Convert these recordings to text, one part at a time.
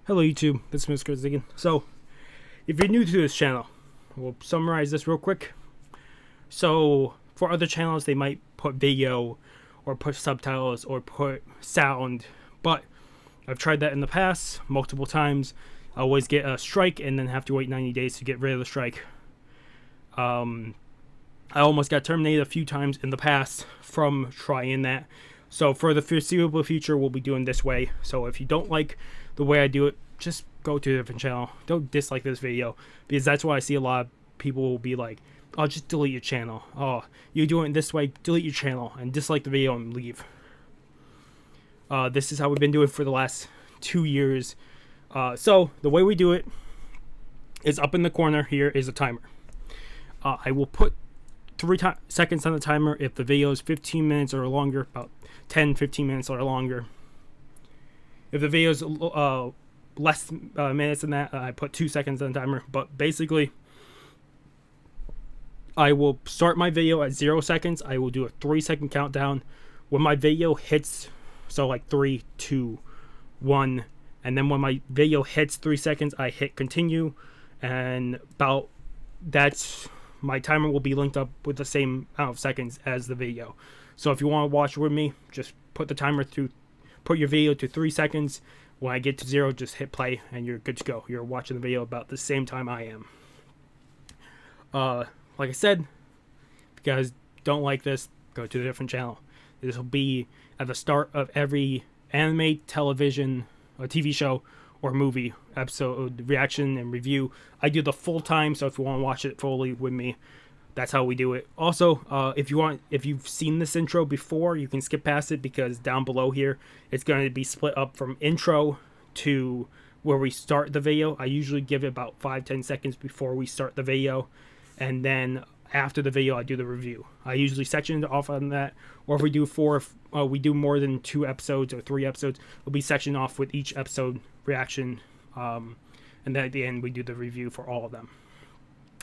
Hello YouTube, this is Mr. Ziggin. So, if you're new to this channel, we'll summarize this real quick. So, for other channels, they might put video, or put subtitles, or put sound, but I've tried that in the past, multiple times. I always get a strike, and then have to wait 90 days to get rid of the strike. I almost got terminated a few times in the past from trying that. So for the foreseeable future, we'll be doing this way. So if you don't like the way I do it, just go to a different channel. Don't dislike this video, because that's why I see a lot of people will be like, oh, just delete your channel. Oh, you're doing it this way, delete your channel and dislike the video and leave. This is how we've been doing for the last 2 years. So the way we do it is up in the corner here is a timer. I will put 3 seconds on the timer if the video is 15 minutes or longer, about 10-15 minutes or longer. If the video is less minutes than that, I put 2 seconds on the timer. But basically, I will start my video at 0 seconds. I will do a 3-second countdown. When my video hits, so like 3, 2, 1, and then when my video hits 3 seconds, I hit continue, and about that's my timer will be linked up with the same amount of seconds as the video. So if you want to watch with me, just put the timer through, put your video to 3 seconds. When I get to 0, just hit play and you're good to go. You're watching the video about the same time I am. Like I said, if you guys don't like this, go to a different channel. This will be at the start of every anime, television, or TV show, or movie episode reaction and review. I do the full time, so if you want to watch it fully with me, that's how we do it. Also, if you've seen this intro before, you can skip past it, because down below here it's going to be split up from intro to where we start the video. I usually give it about 5-10 seconds before we start the video, and then after the video I do the review. I usually section it off on that, or if we do we do more than 2 episodes or 3 episodes, we'll be sectioned off with each episode reaction, and then at the end we do the review for all of them.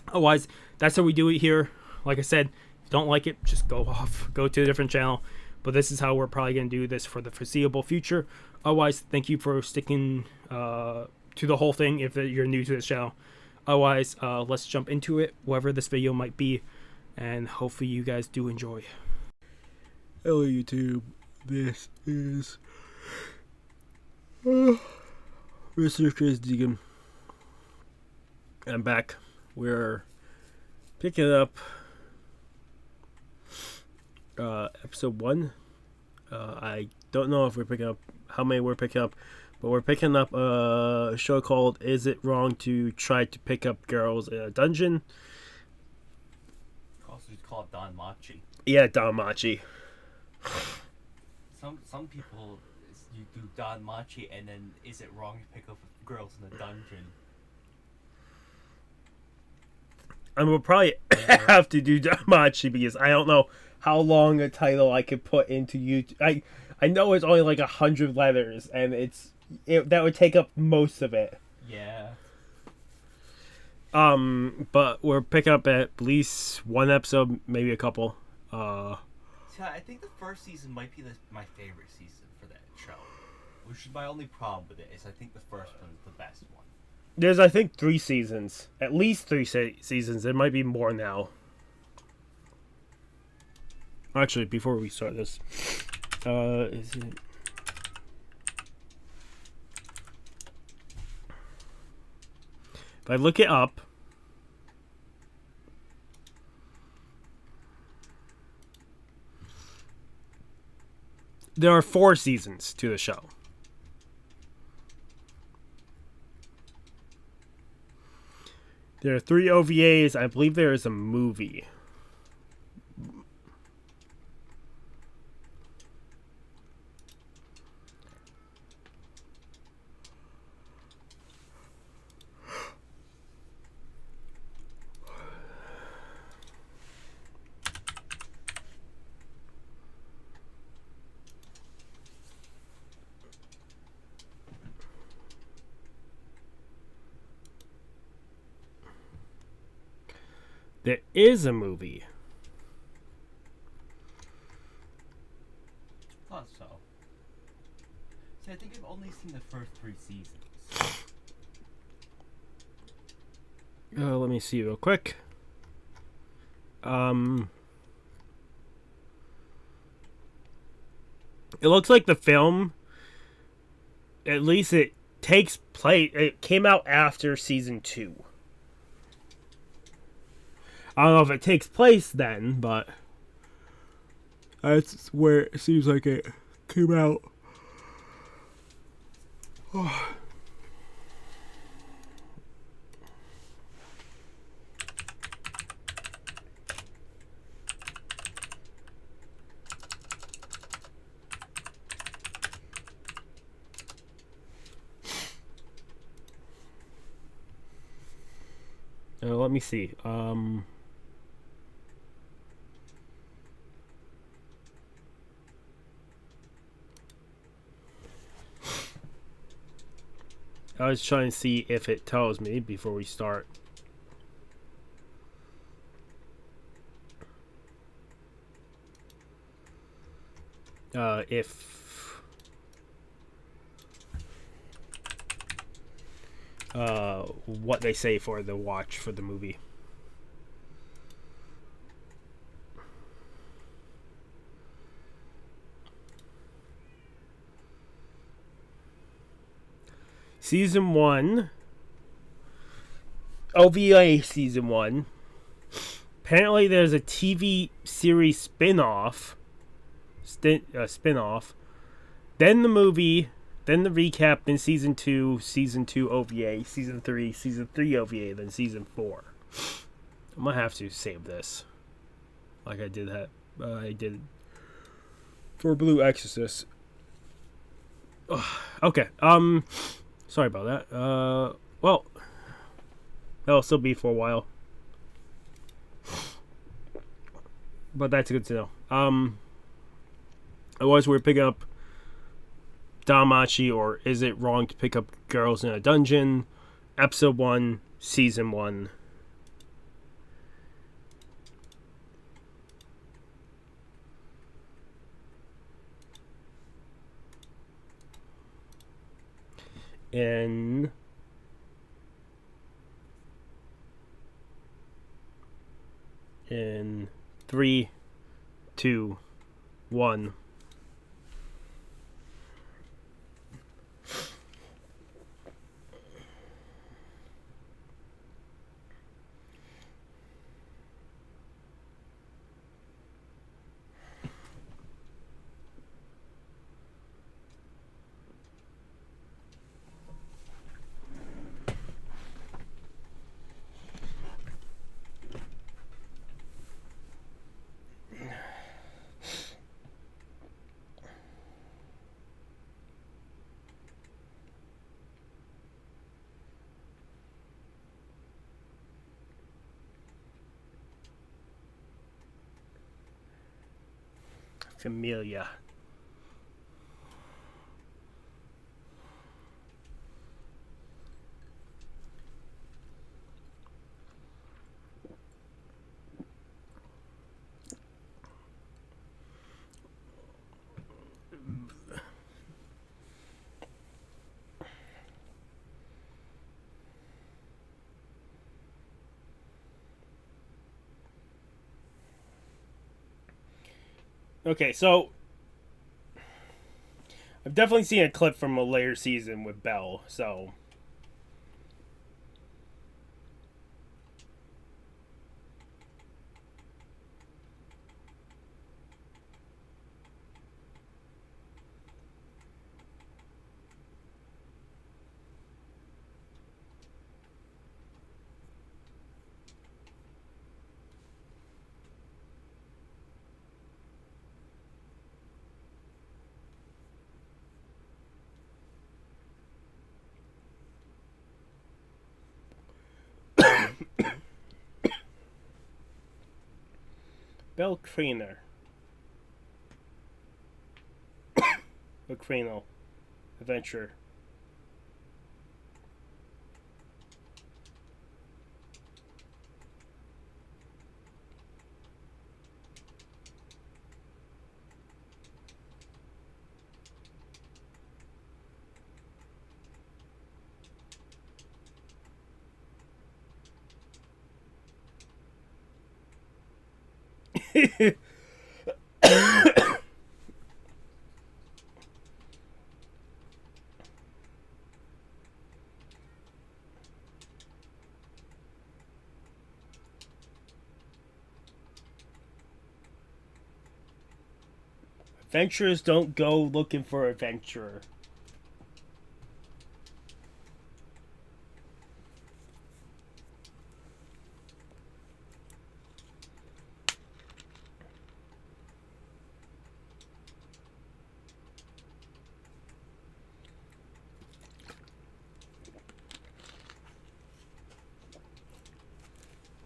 Otherwise, that's how we do it here. Like I said, if you don't like it, just go to a different channel. But this is how we're probably going to do this for the foreseeable future. Otherwise, thank you for sticking to the whole thing if you're new to this channel. Otherwise, let's jump into it, whatever this video might be, and hopefully you guys do enjoy. Hello YouTube, this is Mr. Chris Deegan. I'm back. We're picking up episode 1. I don't know if we're picking up how many we're picking up, but we're picking up a show called Is It Wrong to Try to Pick Up Girls in a Dungeon? Also called DanMachi. Yeah, DanMachi. Some people, you do DanMachi and then is it wrong to pick up girls in a dungeon? I will probably have to do DanMachi, because I don't know how long a title I could put into YouTube. I know it's only like 100 letters, and that would take up most of it. Yeah. But we're picking up at least 1 episode, maybe a couple. So I think the first season might be my favorite season for that show, which is my only problem with it, is I think the first one is the best one. There's, I think, 3 seasons. At least 3 seasons. There might be more now. Actually, before we start this, is it... If I look it up, there are 4 seasons to the show. There are 3 OVAs. I believe there is a movie. There is a movie. thought so. See, I think I've only seen the first 3 seasons. Let me see real quick. It looks like the film, at least it takes place, it came out after season 2. I don't know if it takes place then, but that's where it seems like it came out. Let me see. I was trying to see if it tells me before we start. What they say for the watch for the movie. Season 1, OVA Season 1. Apparently there's a TV series spin-off. Spin-off. Then the movie, then the recap, then Season 2 OVA, Season 3 OVA, then Season 4. I'm gonna have to save this. Like I did for Blue Exorcist. Okay, sorry about that. Well, that'll still be for a while. But that's good to know. Otherwise, we're picking up DanMachi, or Is It Wrong to Pick Up Girls in a Dungeon? Episode 1, Season 1. In 3, 2, 1. Familia. Okay, so I've definitely seen a clip from a later season with Belle, so Belle Cranel. A Cranel adventure. Adventurers don't go looking for adventure.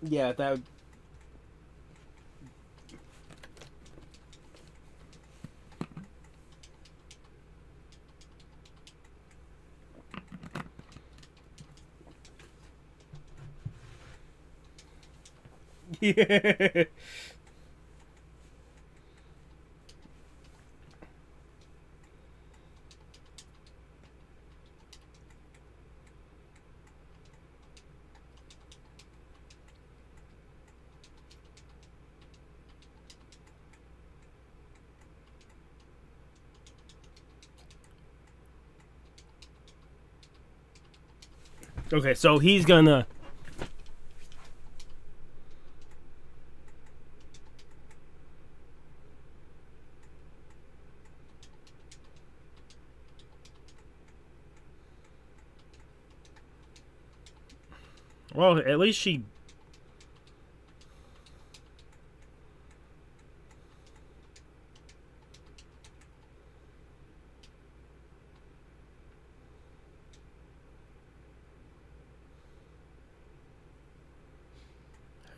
Yeah, that. Yeah. Okay, so he's gonna. Well, at least she.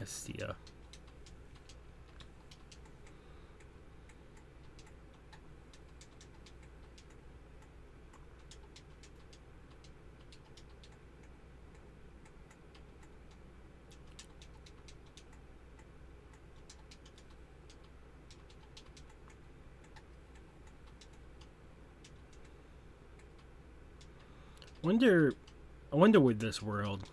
Hestia. Wonder. I wonder with this world.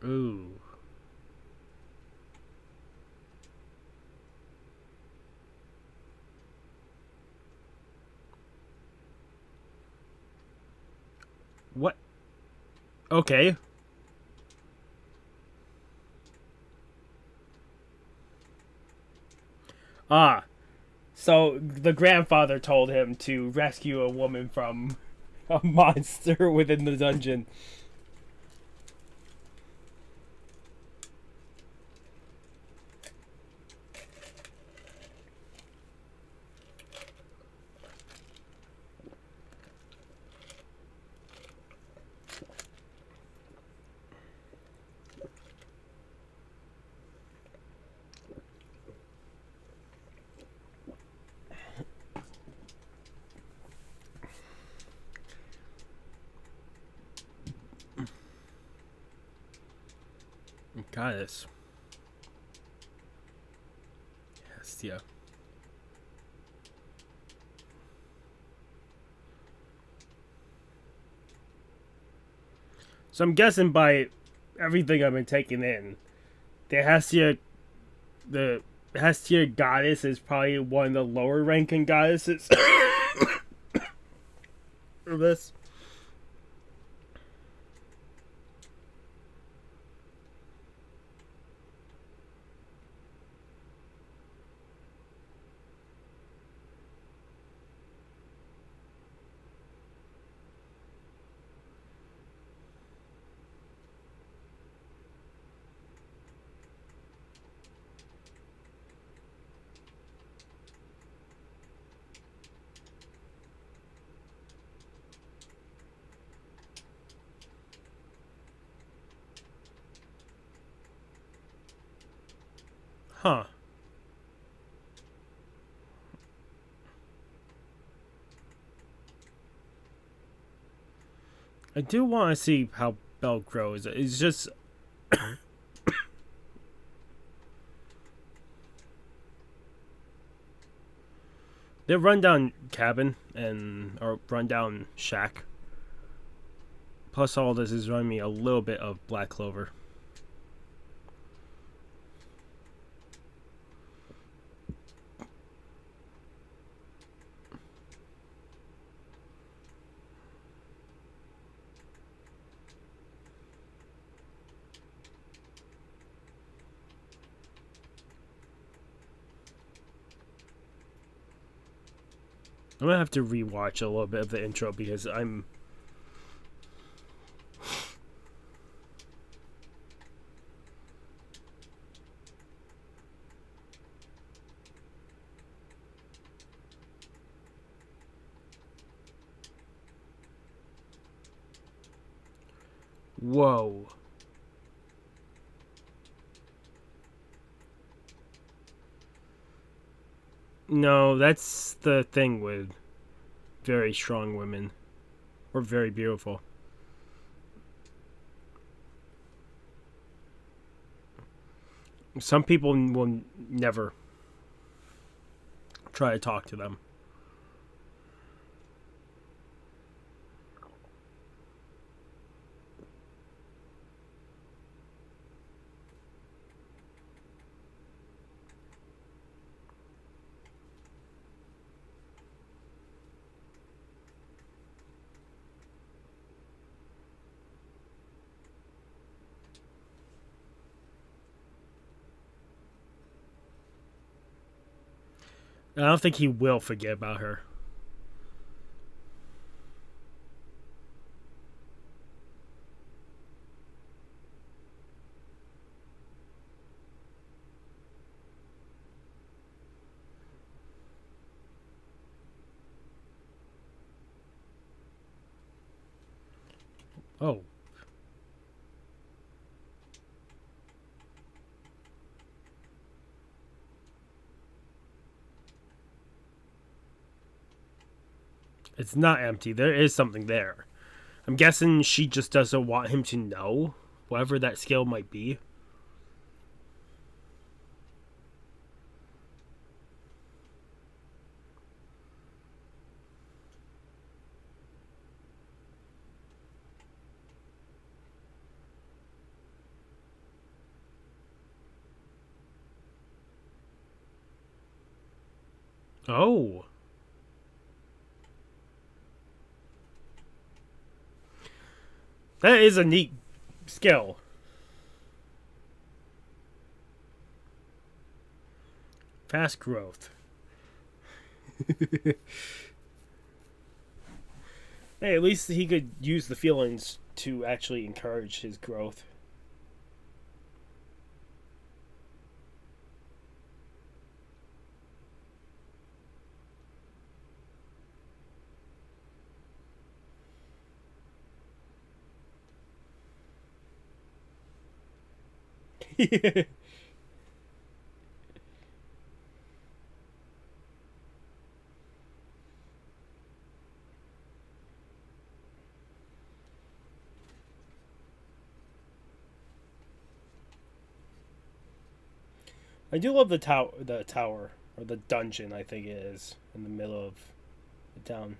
Ooh. What? Okay. Ah. So the grandfather told him to rescue a woman from a monster within the dungeon. Goddess. Hestia. So I'm guessing by everything I've been taking in, the Hestia goddess is probably one of the lower ranking goddesses for this. Huh. I do want to see how Belle grows. It's just their rundown cabin and or rundown shack. Plus, all this is reminding me a little bit of Black Clover. I'm gonna have to rewatch a little bit of the intro because I'm. Whoa. No, that's the thing with very strong women. Or very beautiful. Some people will never try to talk to them. I don't think he will forget about her. Oh. It's not empty. There is something there. I'm guessing she just doesn't want him to know, whatever that skill might be. Oh. That is a neat skill. Fast growth. Hey, at least he could use the feelings to actually encourage his growth. I do love the tower or the dungeon. I think it is in the middle of the town.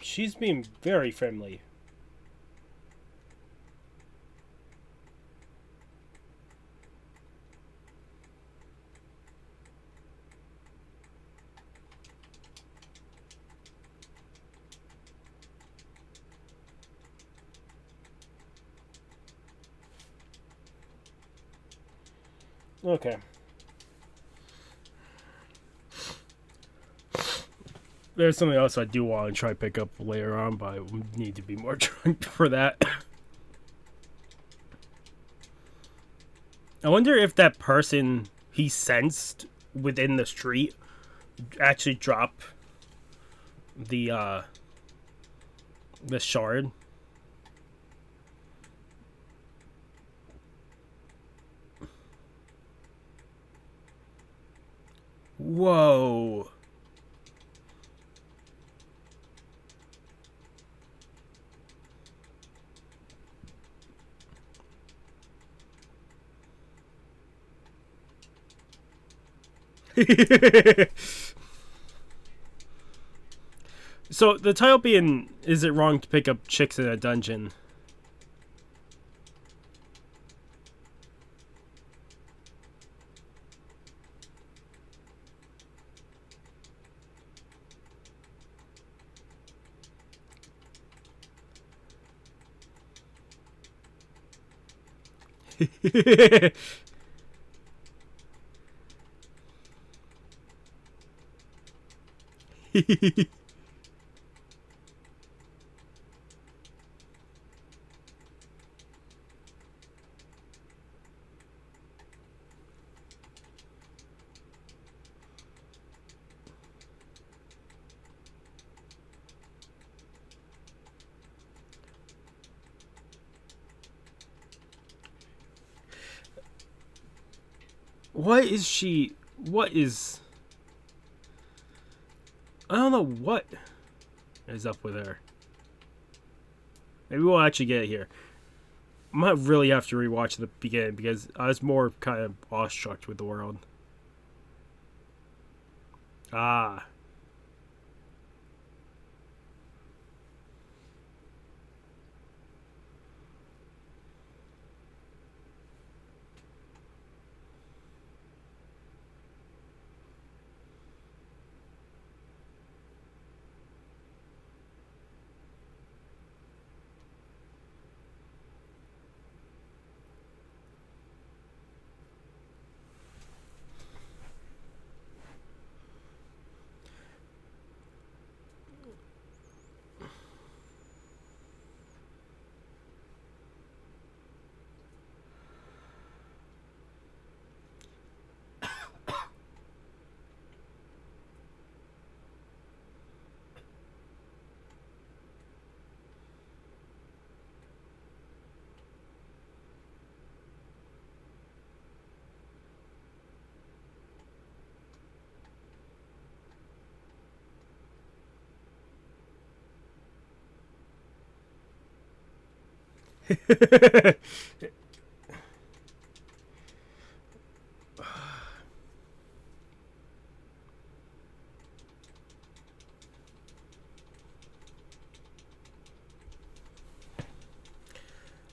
She's being very friendly. Okay. There's something else I do want to try pick up later on, but I need to be more drunk for that. I wonder if that person he sensed within the street actually dropped the shard. Whoa. So the title being, is it wrong to pick up chicks in a dungeon? What is she? What is? I don't know what is up with her. Maybe we'll actually get it here. I might really have to rewatch the beginning because I was more kind of awestruck with the world. Ah. I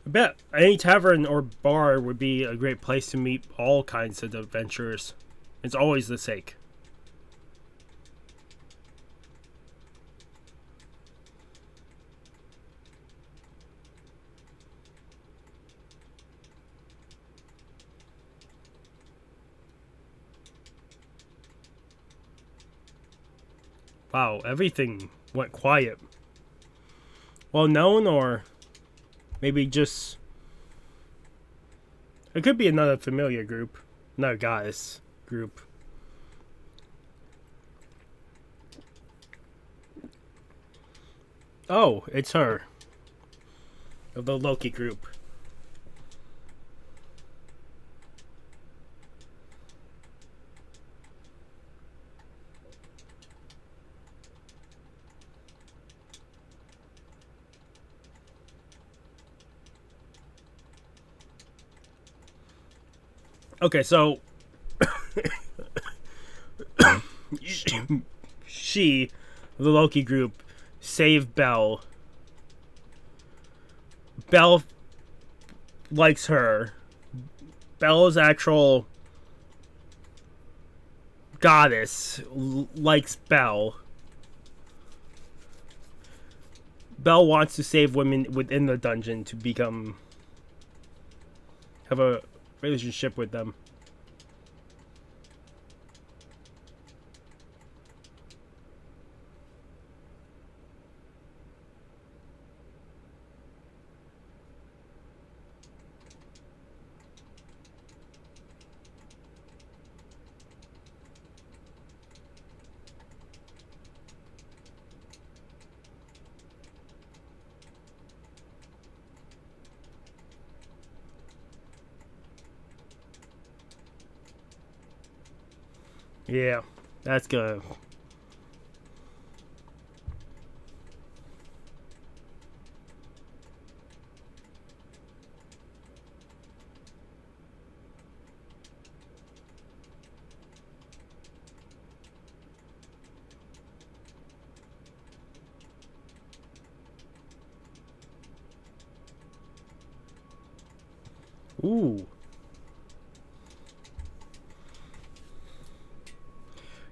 bet any tavern or bar would be a great place to meet all kinds of adventurers. It's always the sake. Wow, everything went quiet. Well known, or maybe just... It could be another familiar group. Another goddess group. Oh, it's her. Of the Loki group. Okay, so she, the Loki group, saved Belle. Belle likes her. Belle's actual goddess likes Belle. Belle wants to save women within the dungeon to have a relationship with them. Yeah, that's gonna. Ooh.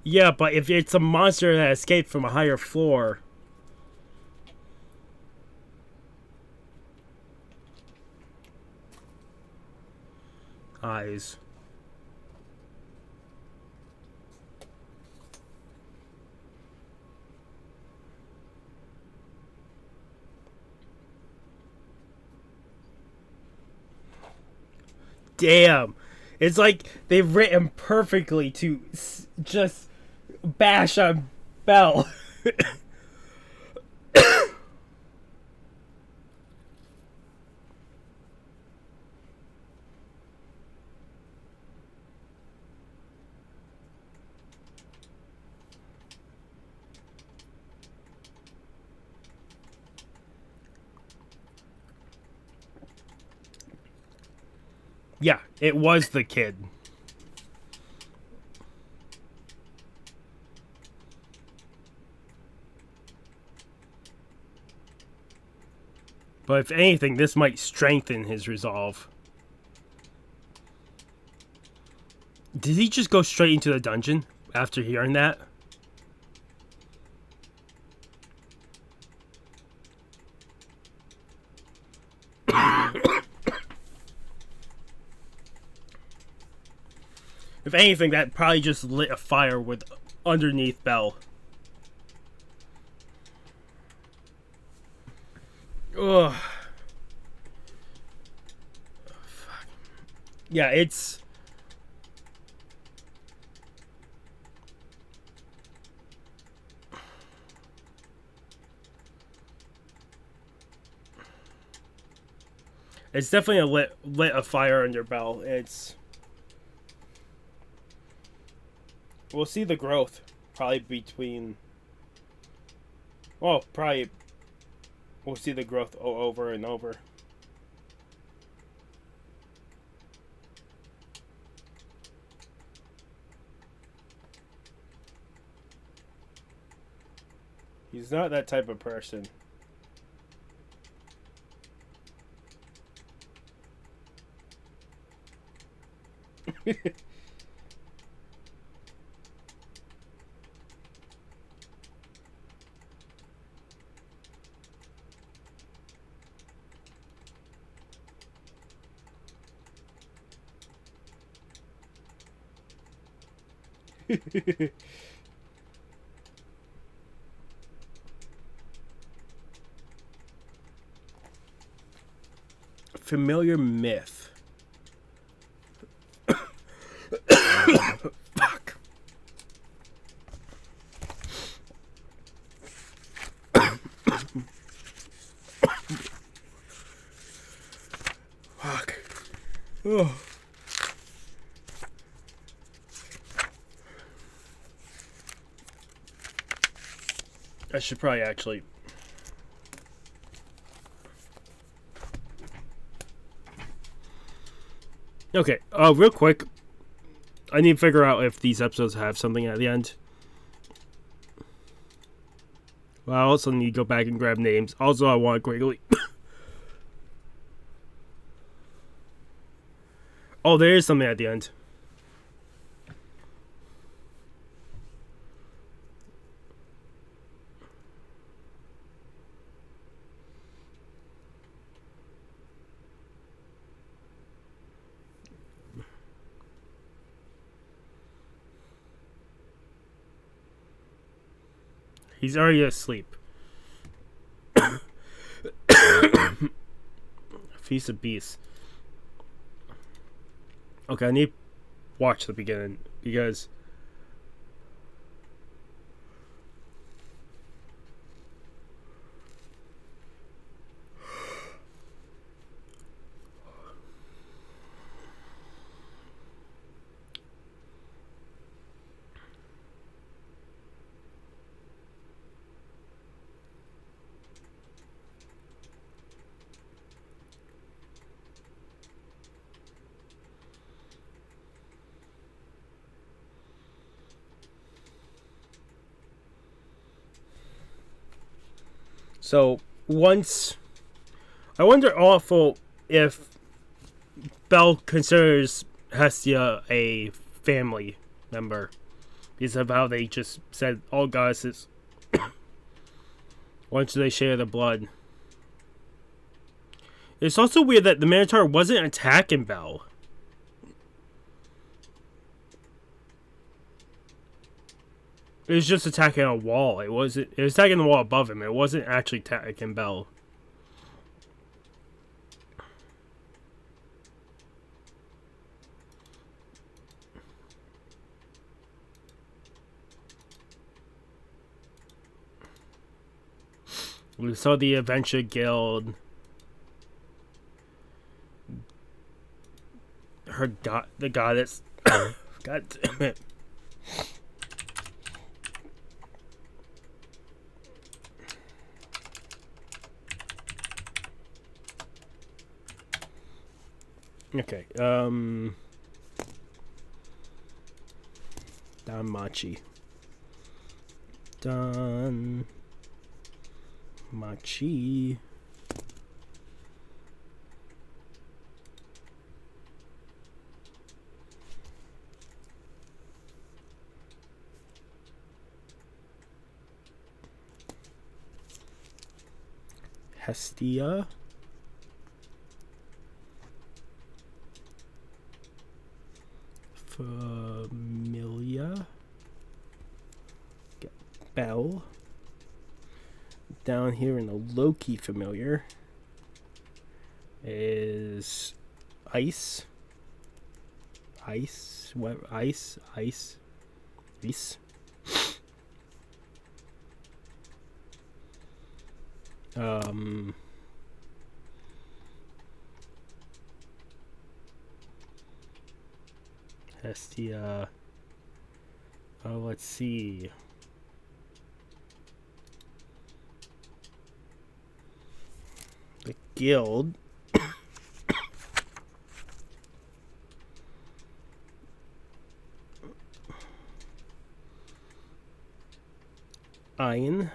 Yeah, but if it's a monster that escaped from a higher floor. Eyes. Damn. It's like they've written perfectly to just bash on Bell. Yeah, it was the kid. But if anything, this might strengthen his resolve. Did he just go straight into the dungeon after hearing that? If anything, that probably just lit a fire with underneath Bell. Ugh. Fuck. Yeah, it's... It's definitely lit a fire under Bell. It's... We'll see the growth. Probably between... Well, probably... We'll see the growth over and over. He's not that type of person. Familiar myth. Fuck. Fuck. Oh. I should probably actually... Okay, real quick. I need to figure out if these episodes have something at the end. Well, I also need to go back and grab names. Also, I want quickly... Oh, there is something at the end. He's already asleep. Feast of Beasts. Okay, I need to watch the beginning because So once, I wonder awful if Belle considers Hestia a family member because of how they just said all goddesses once they share the blood. It's also weird that the Minotaur wasn't attacking Belle. It was just attacking a wall. It was attacking the wall above him. It wasn't actually attacking Belle. We saw the Adventure Guild. The goddess. God damn it. Okay, DanMachi. DanMachi. Hestia. Familia. Get Belle. Down here in the Loki familiar is Ice. What? Ice. Hestia. Oh, let's see. The guild. Ina.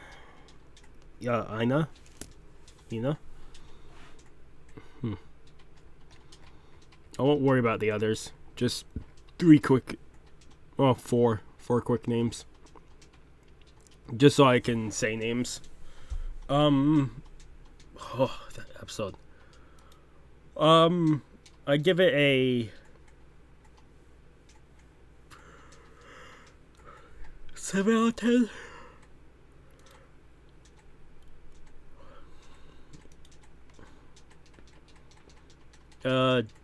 I won't worry about the others. Just four quick names. Just so I can say names. That episode. I give it a 7 out of 10.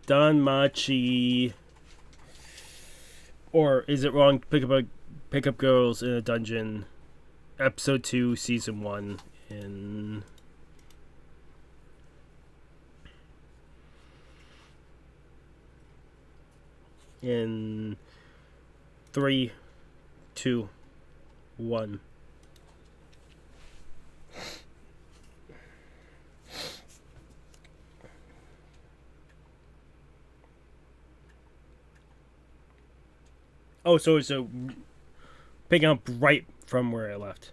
DanMachi, or is it wrong? Pick up girls in a dungeon, episode 2, season 1, in 3, 2, 1. Oh, so it's picking up right from where I left.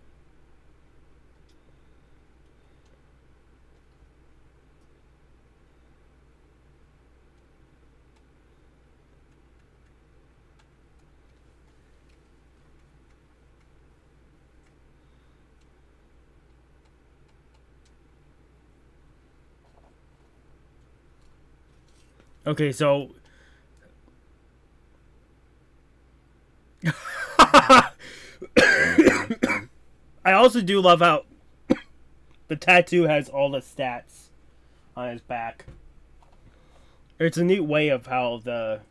Okay, so I also do love how the tattoo has all the stats on his back. It's a neat way of how the...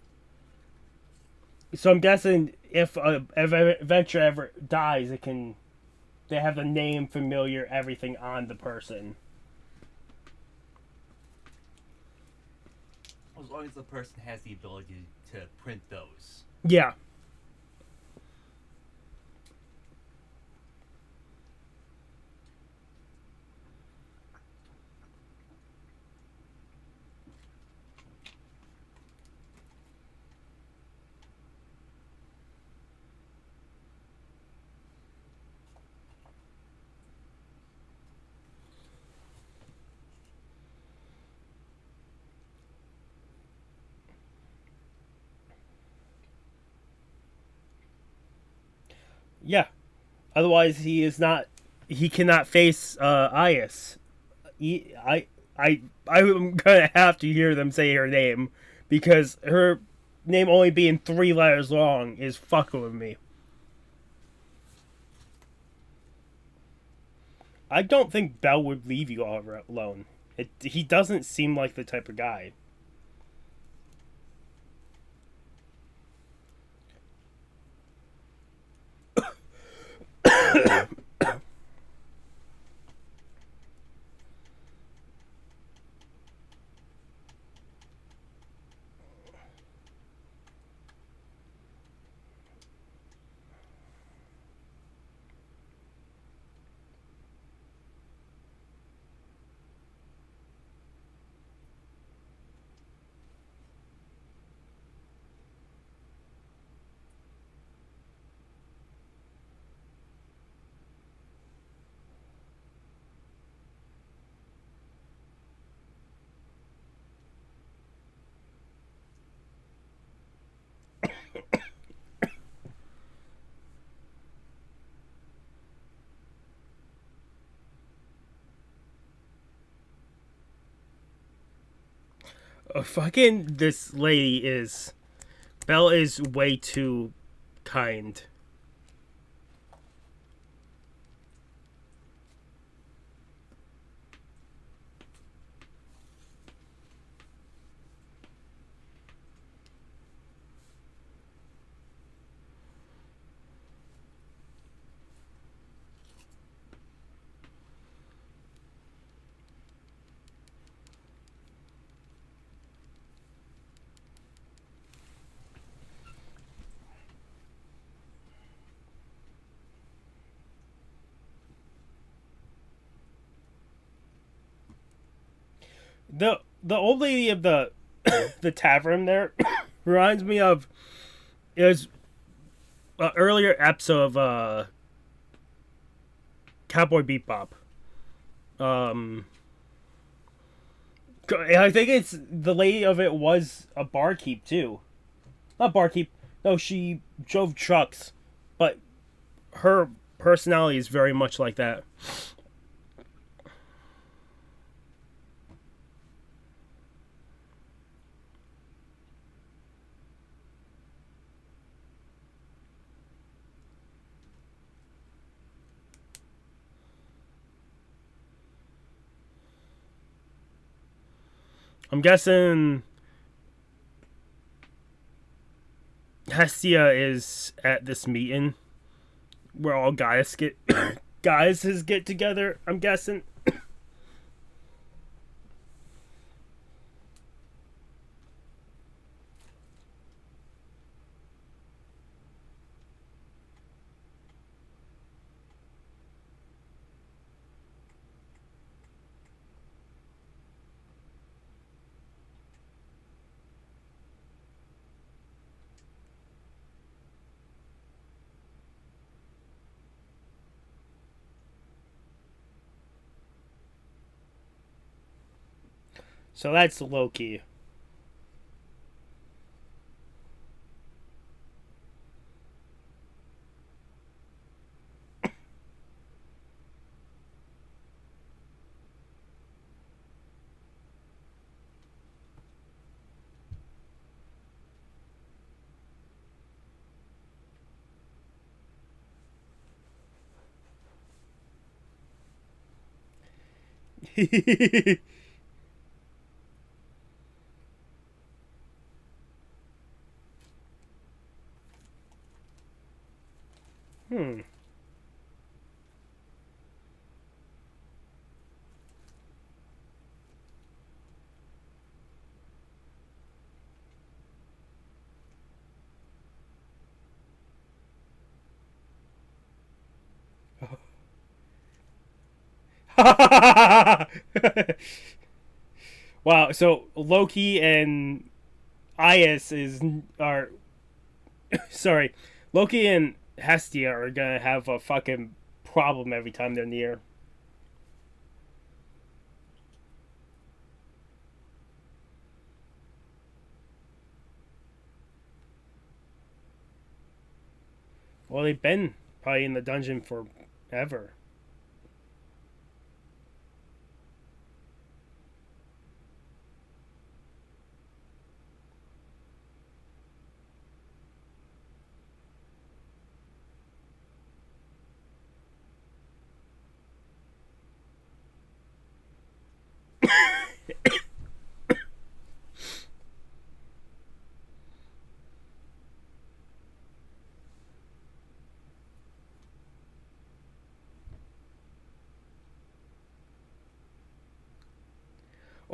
So I'm guessing if an adventure ever dies, they have the name, familiar, everything on the person. As long as the person has the ability to print those. Yeah. Yeah. Otherwise, he is not. He cannot face Ias. I'm gonna have to hear them say her name because her name only being 3 letters long is fucking with me. I don't think Bell would leave you all alone. He doesn't seem like the type of guy. Fucking this lady is. Belle is way too kind. The old lady of the the tavern there reminds me of it was an earlier episode of Cowboy Bebop. Um, I think it's the lady of it was a barkeep too. Not barkeep. No, she drove trucks, but her personality is very much like that. I'm guessing Hestia is at this meeting where all guys get together. I'm guessing. So that's Loki. Hmm. Wow. So Loki and Ias are sorry. Loki and Hestia are gonna have a fucking problem every time they're near. Well, they've been probably in the dungeon forever.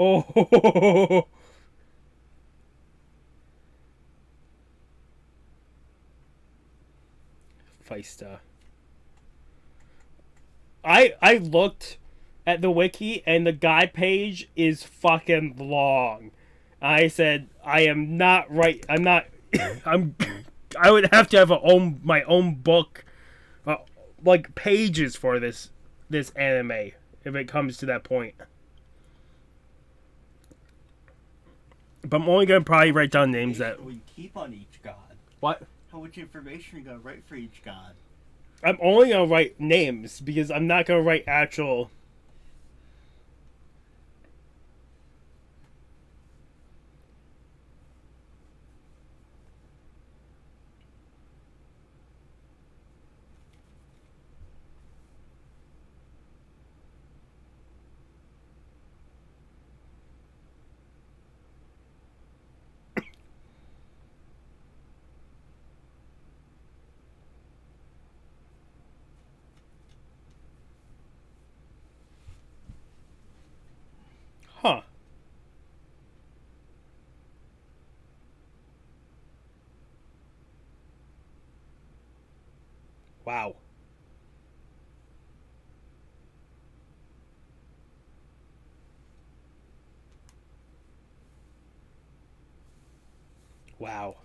Oh, Feista. I looked at the wiki and the guide page is fucking long. I said I am not right. I'm not. I'm. I would have to have my own book, like pages for this anime if it comes to that point. But I'm only gonna probably write down names that we keep on each god. what. How much information are you gonna write for each god? I'm only gonna write names because I'm not gonna write actual. Huh. Wow. Wow.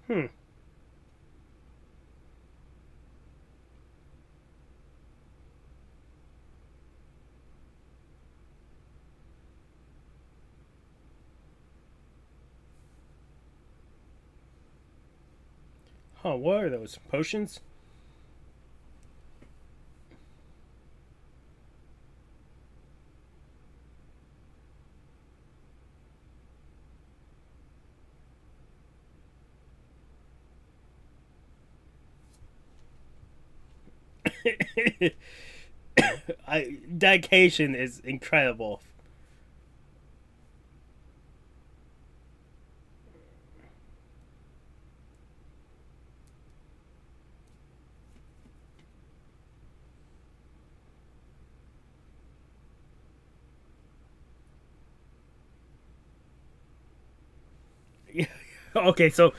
Hmm. Huh, what are those? Potions? Dedication is incredible. Okay, so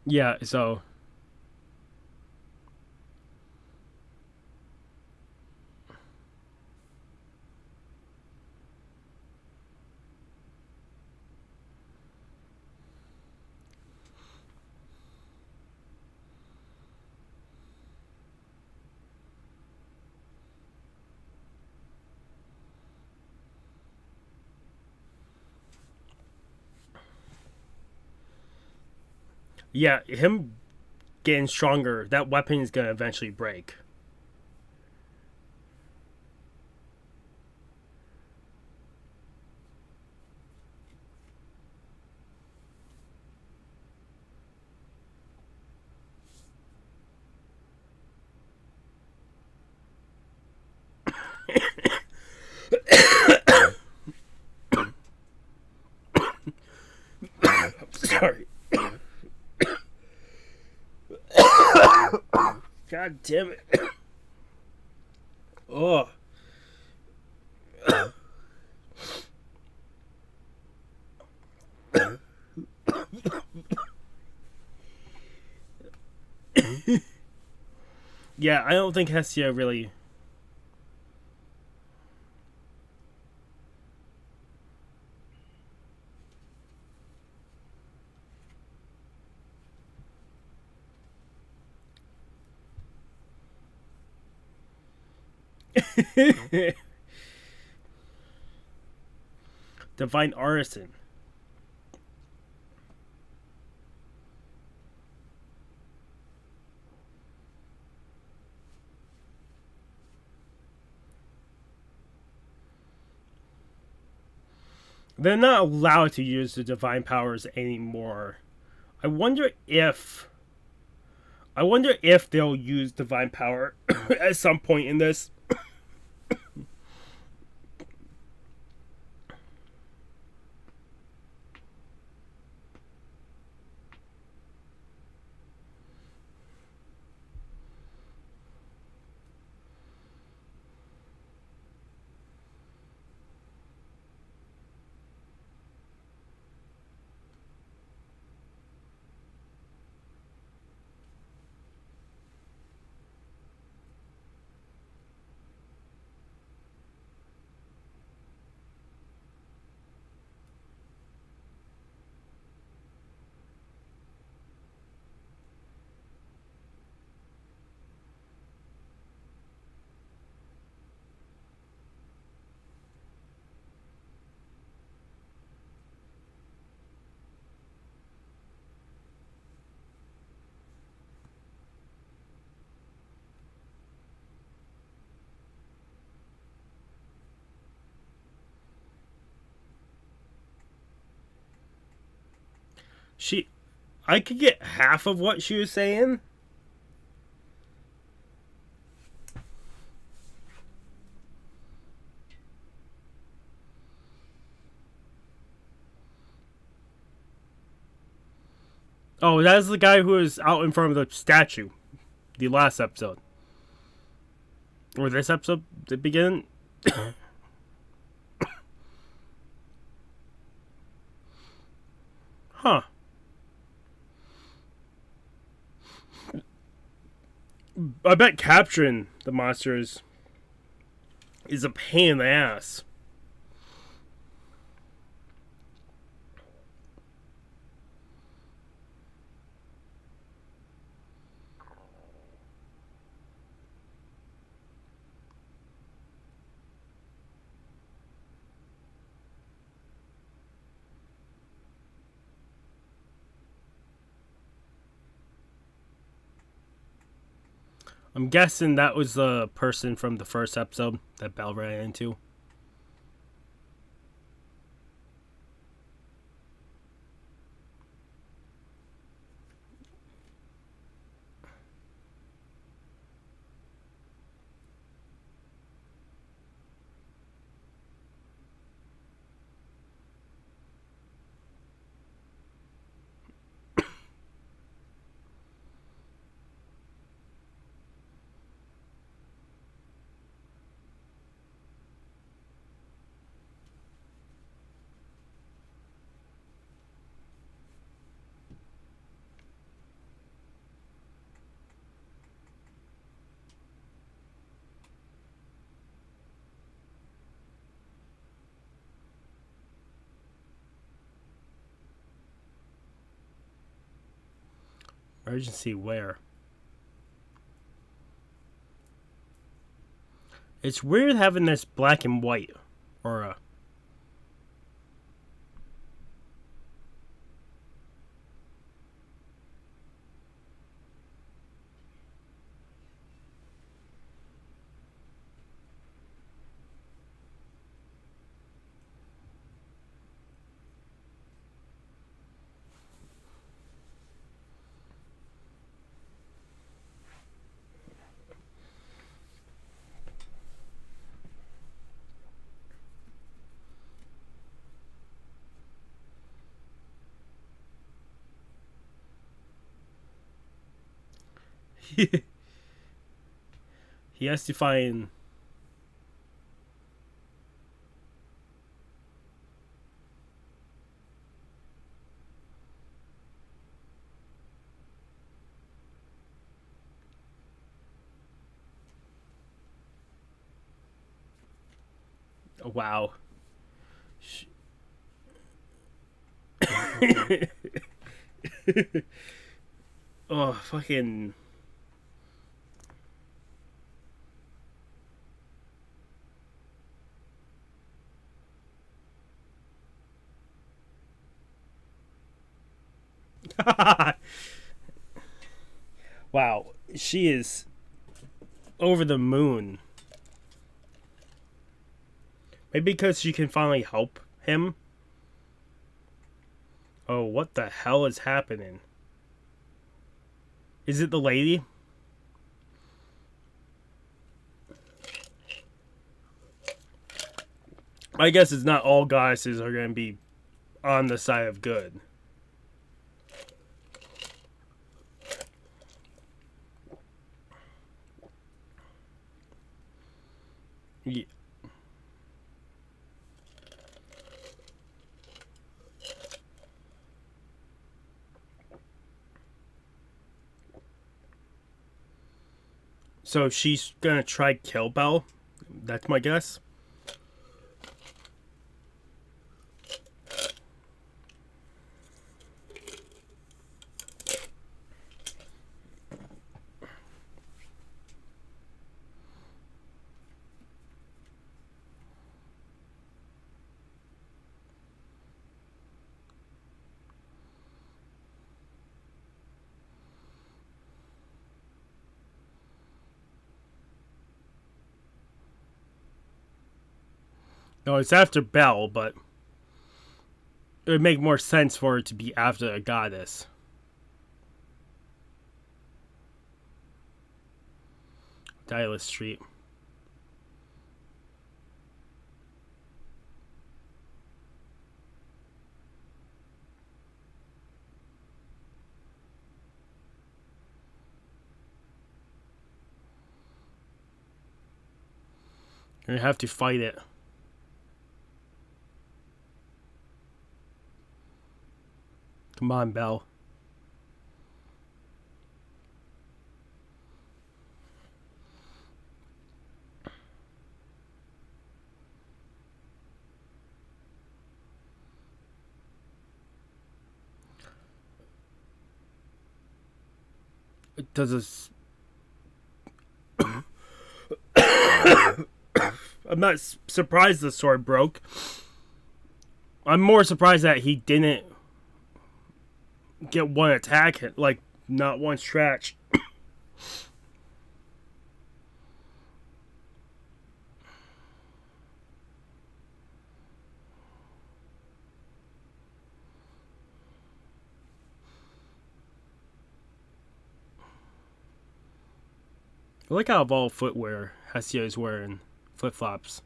yeah, so yeah, him getting stronger, that weapon is gonna eventually break. Sorry. God damn it. Oh. Yeah, I don't think Hestia really Divine Artisan. They're not allowed to use the divine powers anymore. I wonder if they'll use divine power at some point in this. I could get half of what she was saying. Oh, that's the guy who was out in front of the statue. The last episode. Or this episode, the beginning. Huh. I bet capturing the monsters is a pain in the ass. I'm guessing that was the person from the first episode that Belle ran into. Emergency where? It's weird having this black and white aura. He has to find... Oh, wow. Oh, fucking... Wow, she is over the moon. Maybe because she can finally help him. Oh, what the hell is happening? Is it the lady? I guess it's not all goddesses are going to be on the side of good. Yeah. So she's going to try kill Belle? That's my guess. No, it's after Belle, but it would make more sense for it to be after a goddess. Dyla Street. You're gonna have to fight it. Come on, Belle. Does this... I'm not surprised the sword broke. I'm more surprised that he didn't get one attack hit, like not one scratch. I like how of all footwear Hestia is wearing flip-flops.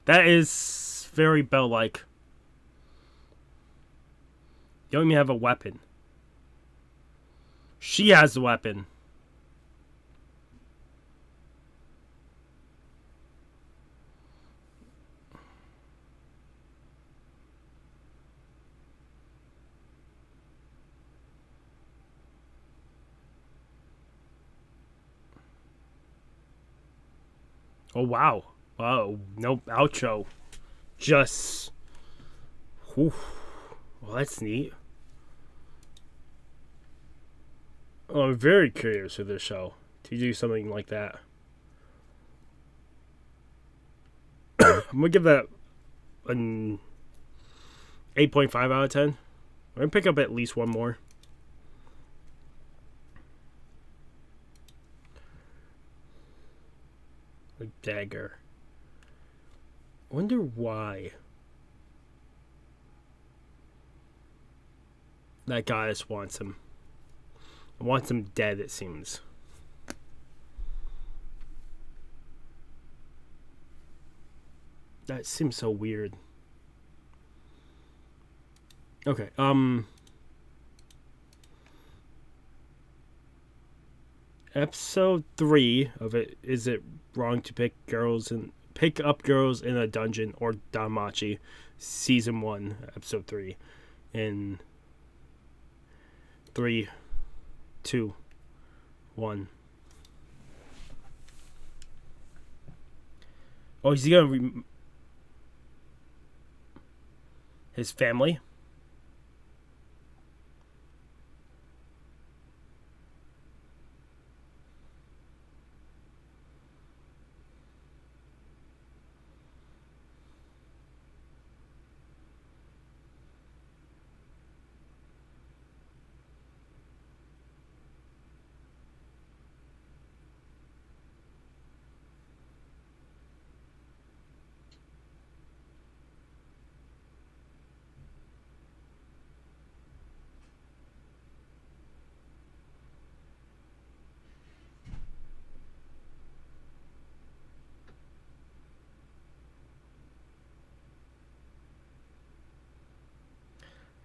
That is very Belle-like. You don't even have a weapon. She has the weapon. Oh, wow. Wow, no outro. Just... Whew. Well, that's neat. Oh, I'm very curious for this show to do something like that. I'm gonna give that an 8.5 out of 10. I'm gonna pick up at least one more. A dagger. Wonder why that goddess wants him. Wants him dead, it seems. That seems so weird. Okay, episode 3 of it, is it wrong to pick up girls in a dungeon, or DanMachi, season 1, episode 3, in 3, 2, 1. Oh, is he gonna his family?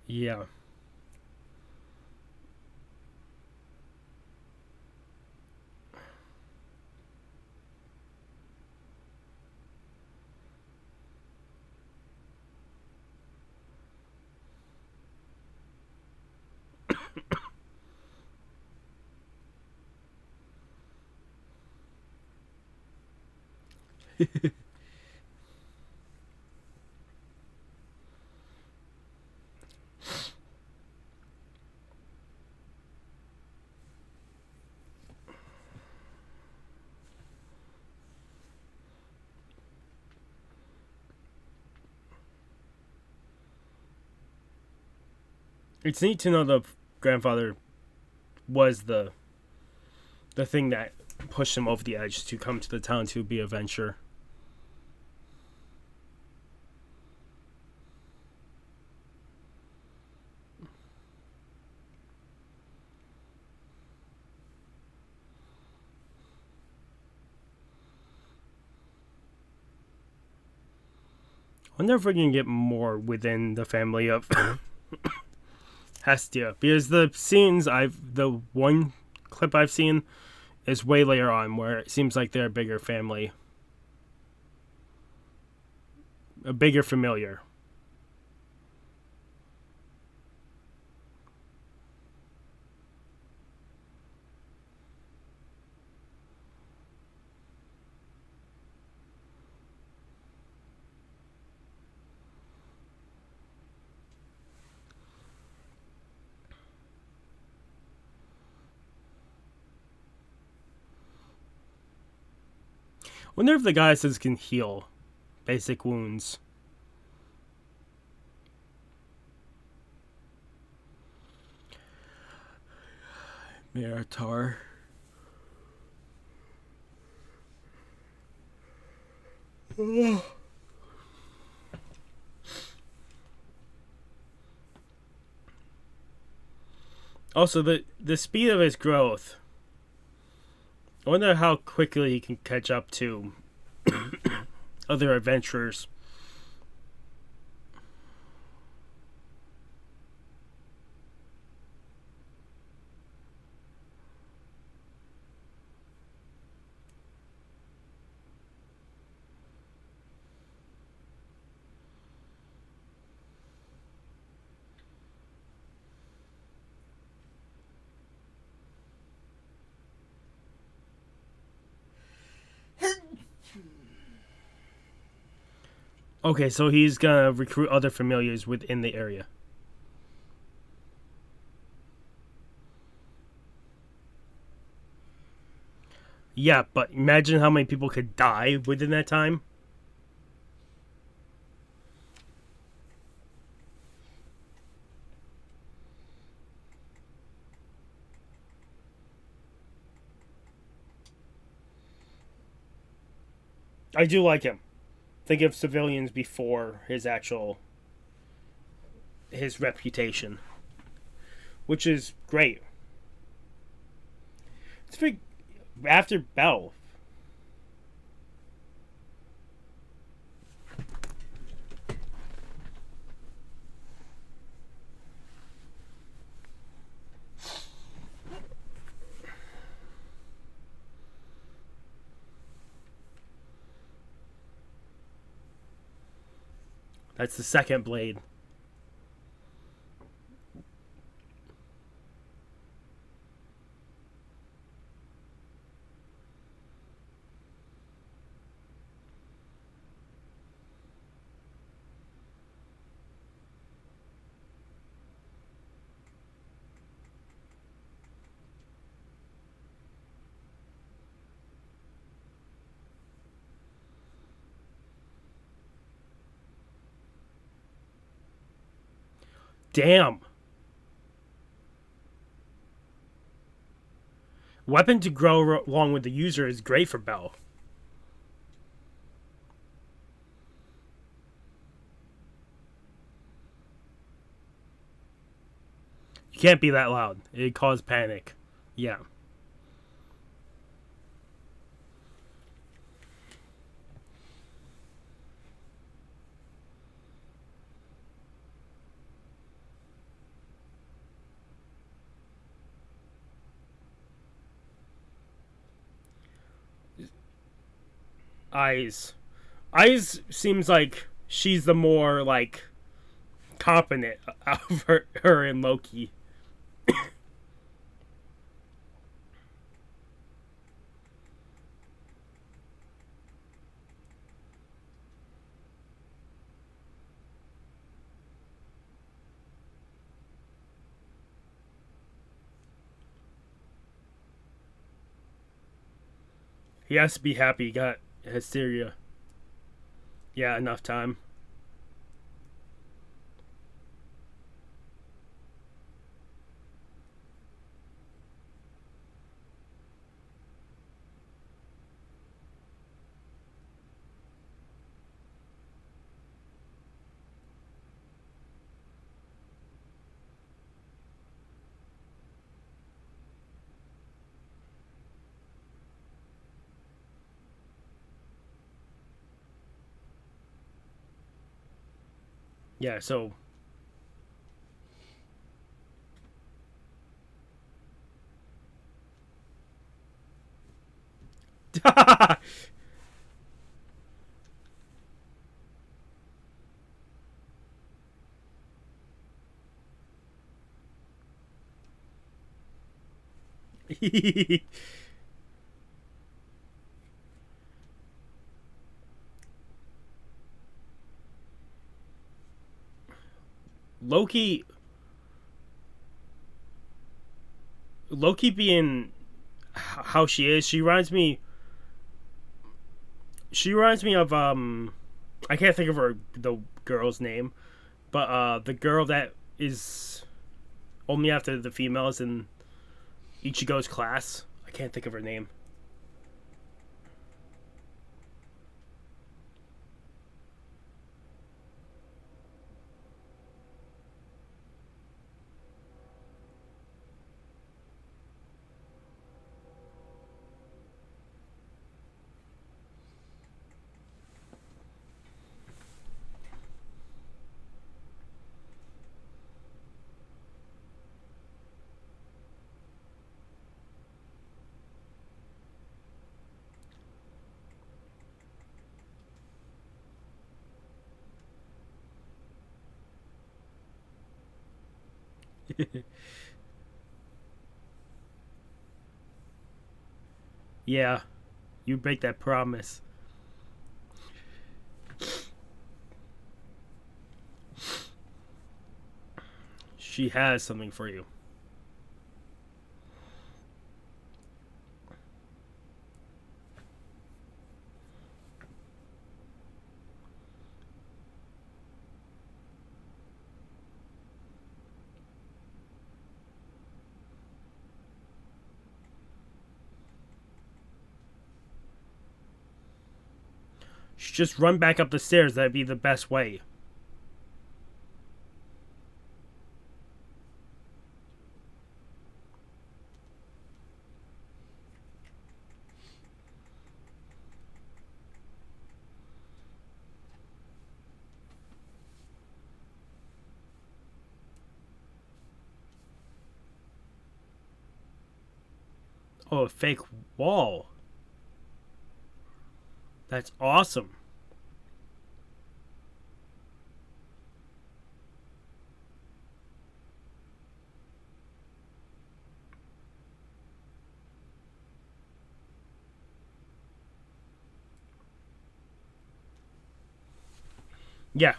Yeah. It's neat to know the grandfather was the thing that pushed him over the edge to come to the town to be a venture. I wonder if we can get more within the family of Hestia, because the one clip I've seen is way later on where it seems like they're a bigger family, a bigger familiar. Wonder if the goddesses can heal basic wounds. Meritar. Also, the speed of his growth. I wonder how quickly he can catch up to other adventurers. Okay, so he's gonna recruit other familiars within the area. Yeah, but imagine how many people could die within that time. I do like him. Think of civilians before his reputation, which is great. It's big after Bell. That's the second blade. Damn. Weapon to grow along with the user is great for Bell. You can't be that loud. It causes panic. Yeah. Eyes. Eyes seems like she's the more like competent out of her and Loki. He has to be happy he got Hestia. Yeah, enough time. Yeah, so Loki Loki being how she is, she reminds me of I can't think of the girl's name, but the girl that is only after the females in Ichigo's class. I can't think of her name. Yeah, you break that promise. She has something for you. Just run back up the stairs. That'd be the best way. Oh, a fake wall. That's awesome. Yeah.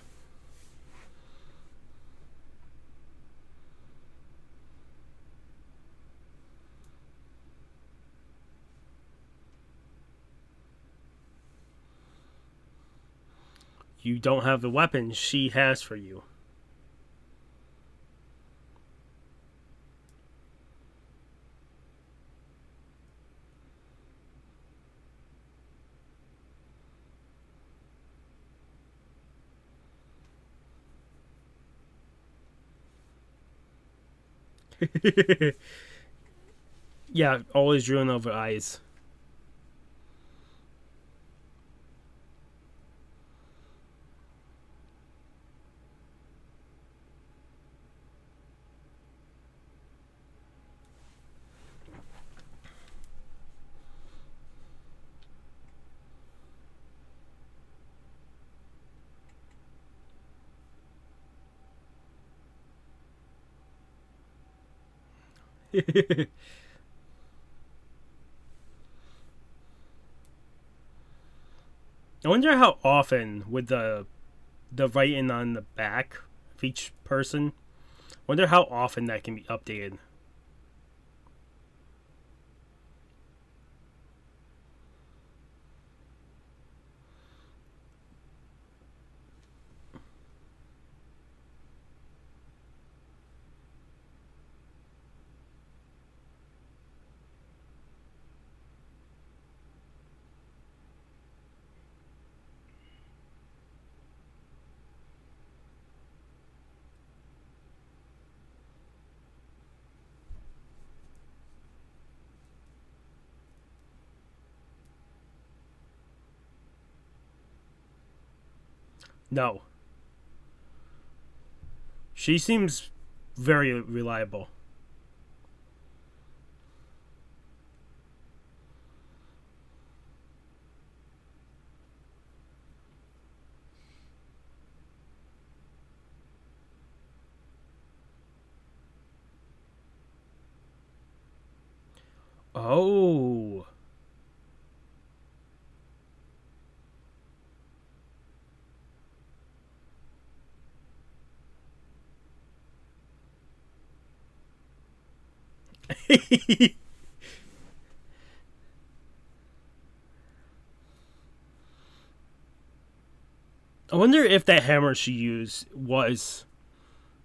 You don't have the weapon she has for you. Yeah, always drooling over eyes. I wonder how often with the writing on the back of each person. Wonder how often that can be updated. No. She seems very reliable. Oh. I wonder if that hammer she used was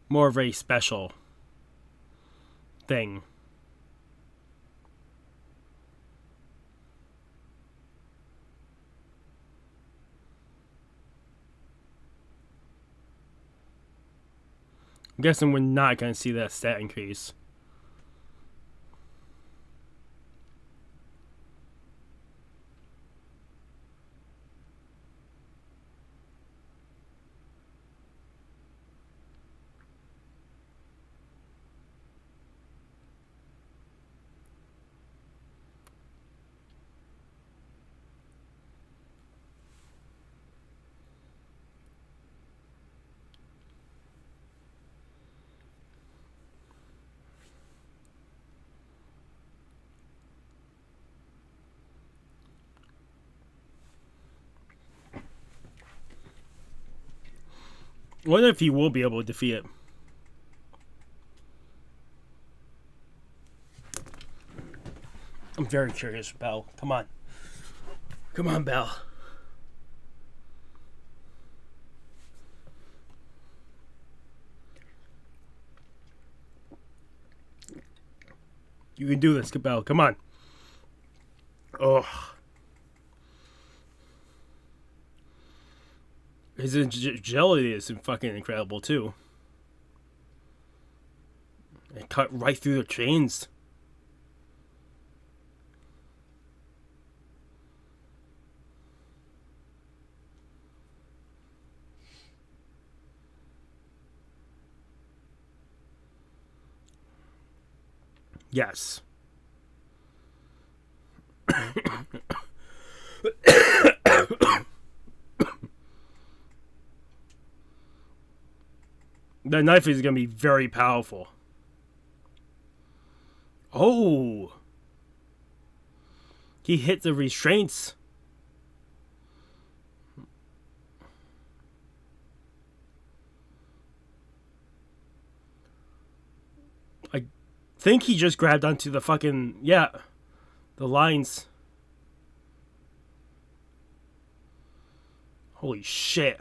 more of a special thing. I'm guessing we're not going to see that stat increase. I wonder if he will be able to defeat it. I'm very curious, Belle. Come on. Come on, Belle. You can do this, Belle. Come on. Ugh. His agility is fucking incredible, too. It cut right through the chains. Yes. That knife is going to be very powerful. Oh. He hit the restraints. I think he just grabbed onto the fucking... Yeah. The lines. Holy shit.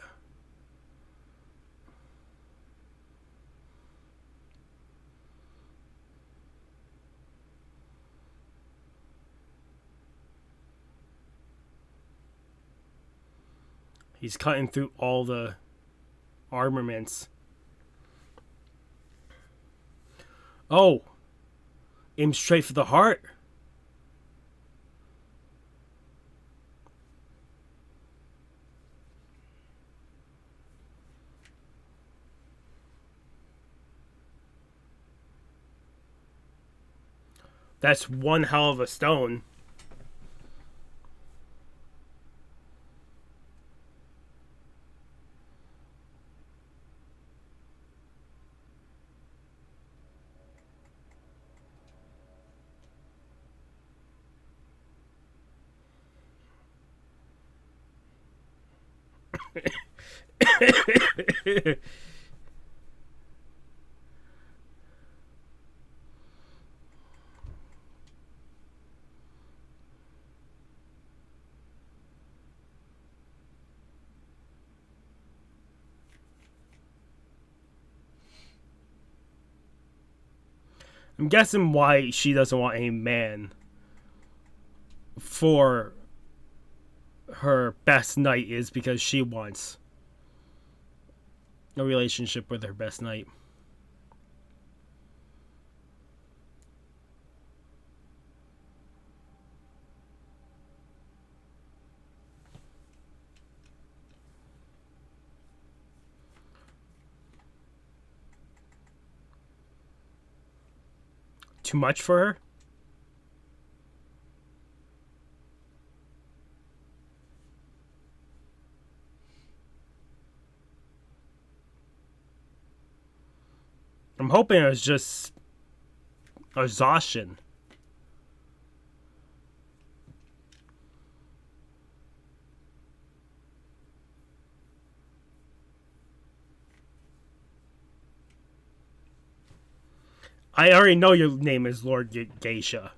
He's cutting through all the armaments. Oh. Aim straight for the heart. That's one hell of a stone. I'm guessing why she doesn't want a man for her best knight is because she wants a relationship with her best knight. Too much for her? I'm hoping it was just exhaustion. I already know your name is Lord Geisha.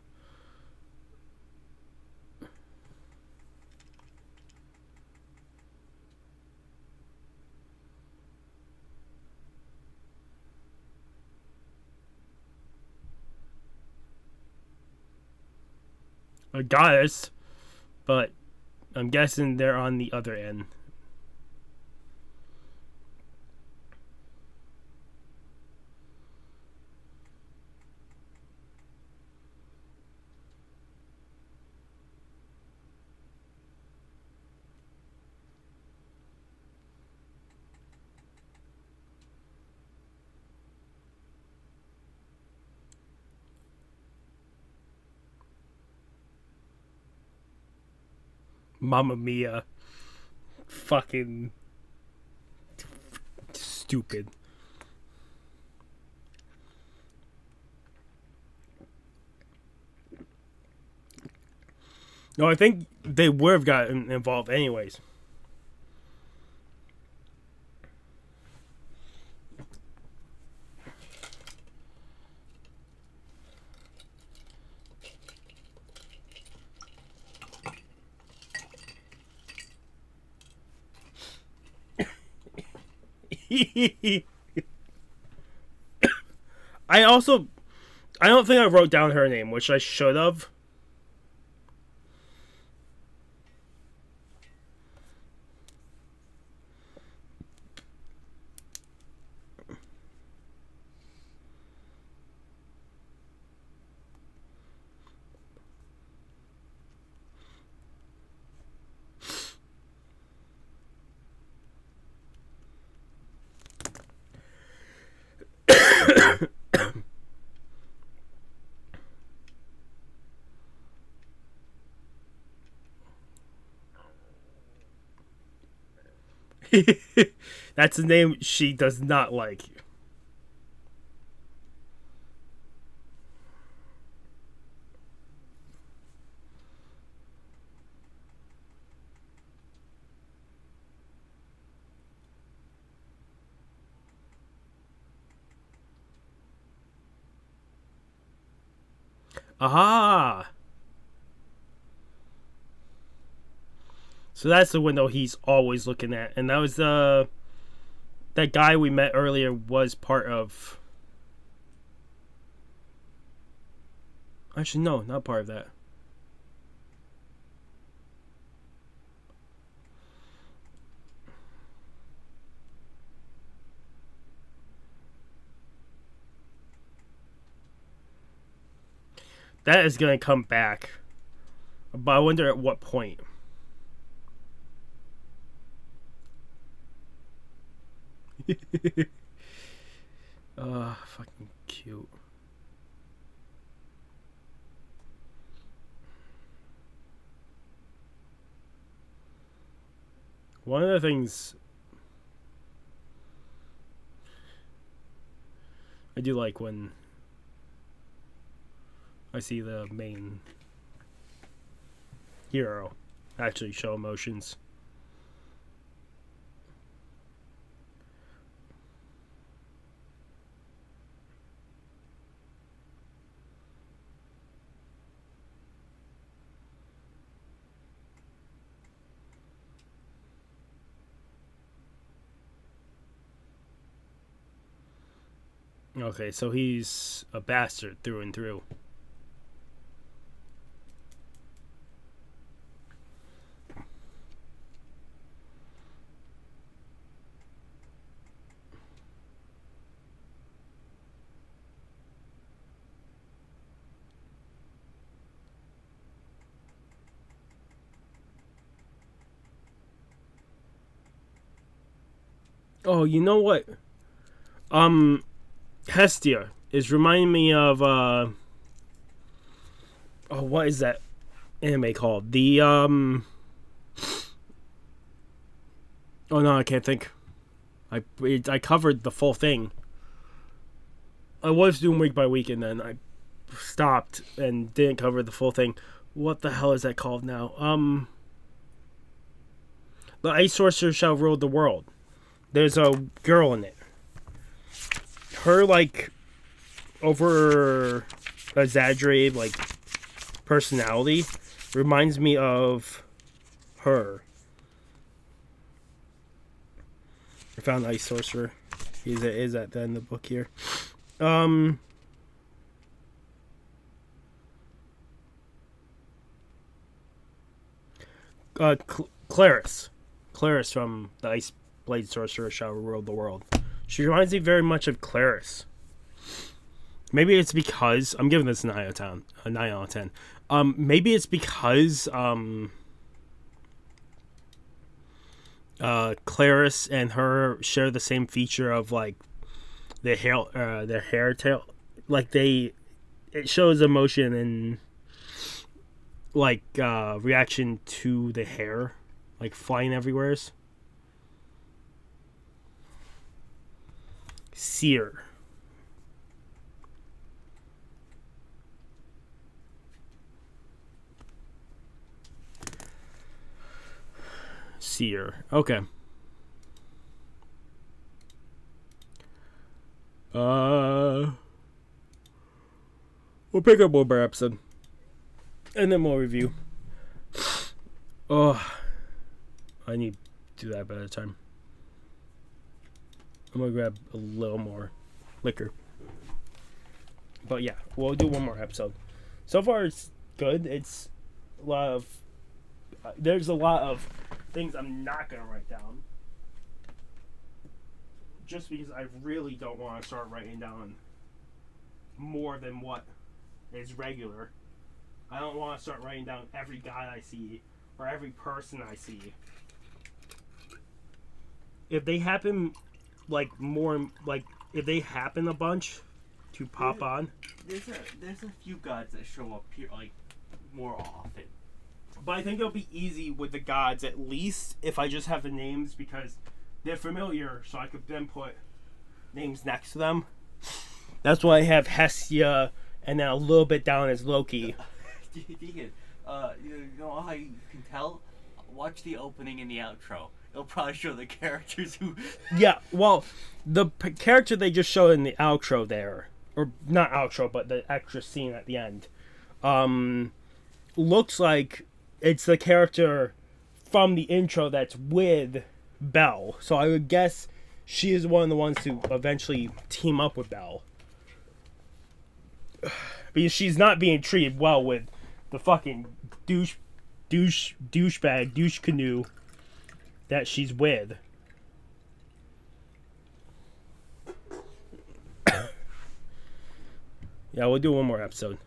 A goddess, but I'm guessing they're on the other end. Mamma Mia. Fucking stupid. No, I think they would have gotten involved anyways. I don't think I wrote down her name, which I should have. That's a name she does not like. Aha! So that's the window he's always looking at. And that was that guy we met earlier was part of... Actually, no, not part of that. That is going to come back. But I wonder at what point. Fucking cute. One of the things I do like when I see the main hero actually show emotions. Okay, so he's a bastard through and through. Oh, you know what? Hestia is reminding me of what is that anime called? Oh no, I can't think. I covered the full thing. I was doing week by week, and then I stopped and didn't cover the full thing. What the hell is that called now? The Ice Sorcerer Shall Rule the World. There's a girl in it. Her like over exaggerated like personality reminds me of her. I found Ice Sorcerer. Is at the end of the book here. Claris from the Ice Blade Sorcerer Shall Rule the World. She reminds me very much of Claris. Maybe it's because I'm giving this a 9 out of 10. A 9 out of 10. Maybe it's because Claris and her share the same feature of like their hair tail, like it shows emotion and like reaction to the hair, like flying everywhere. Seer. Okay. We'll pick up one more episode, and then we'll review. Oh, I need to do that by the time. I'm gonna grab a little more liquor. But yeah, we'll do one more episode. So far, it's good. It's a lot of. There's a lot of things I'm not gonna write down, just because I really don't want to start writing down more than what is regular. I don't want to start writing down every guy I see or every person I see. If they happen, like more, like if they happen a bunch to pop on. There's a few gods that show up here like more often. But I think it'll be easy with the gods, at least if I just have the names, because they're familiar, so I could then put names next to them. That's why I have Hestia, and then a little bit down as Loki. Deacon, you know how you can tell? Watch the opening and the outro. It'll probably show the characters who... Yeah, well, the character they just showed in the outro there, or not outro, but the extra scene at the end, looks like it's the character from the intro that's with Belle. So I would guess she is one of the ones to eventually team up with Belle. Because she's not being treated well with the fucking douchebag, douche canoe that she's with. Yeah, we'll do one more episode.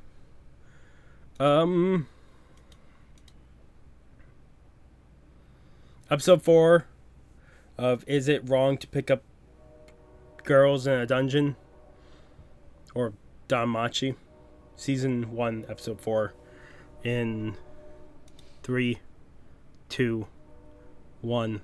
Episode 4 of Is It Wrong to Pick Up Girls in a Dungeon? Or DanMachi. Season 1, Episode 4. In 3, 2, 1.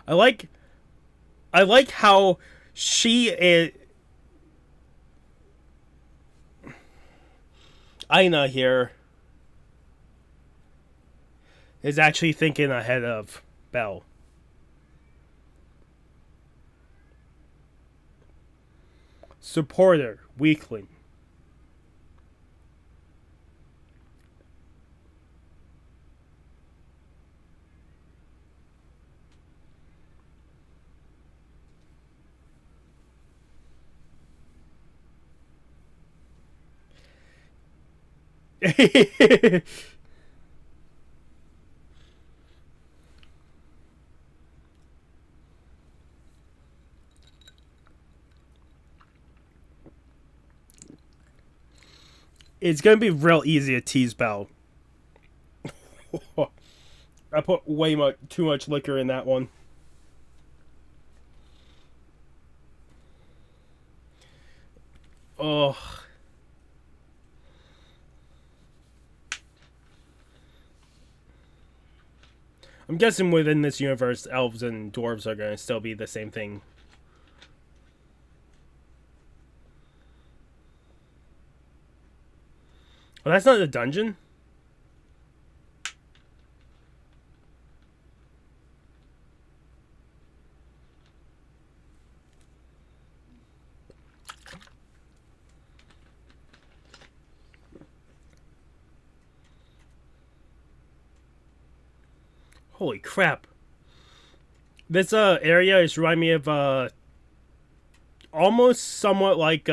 I like how she is. Aina here is actually thinking ahead of Belle. Supporter, weakling. It's gonna be real easy to tease Belle. I put too much liquor in that one. Oh. I'm guessing within this universe, elves and dwarves are going to still be the same thing. Well, that's not the dungeon? Holy crap. This area is reminding me of almost somewhat like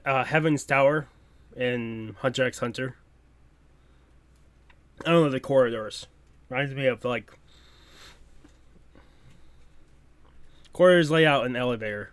Heaven's Tower in Hunter x Hunter. I don't know, the corridors. Reminds me of like corridors layout and elevator.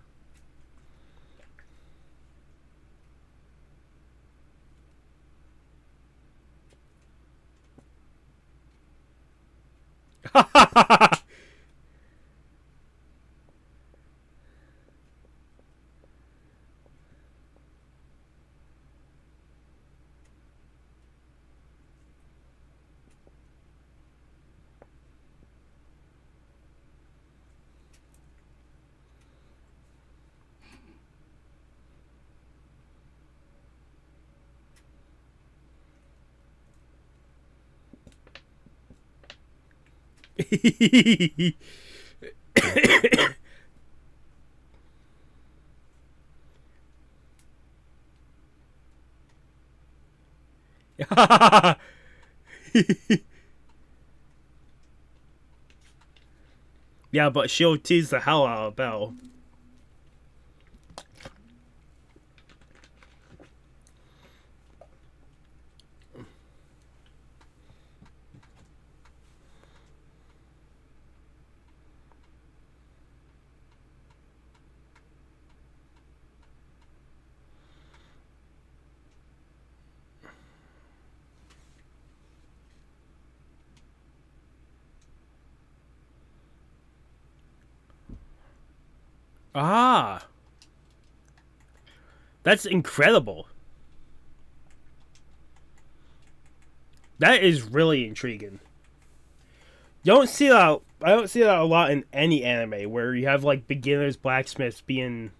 Yeah, but she'll tease the hell out of Belle. Ah, that's incredible. That is really intriguing. You don't see that. I don't see that a lot in any anime where you have like beginners blacksmiths being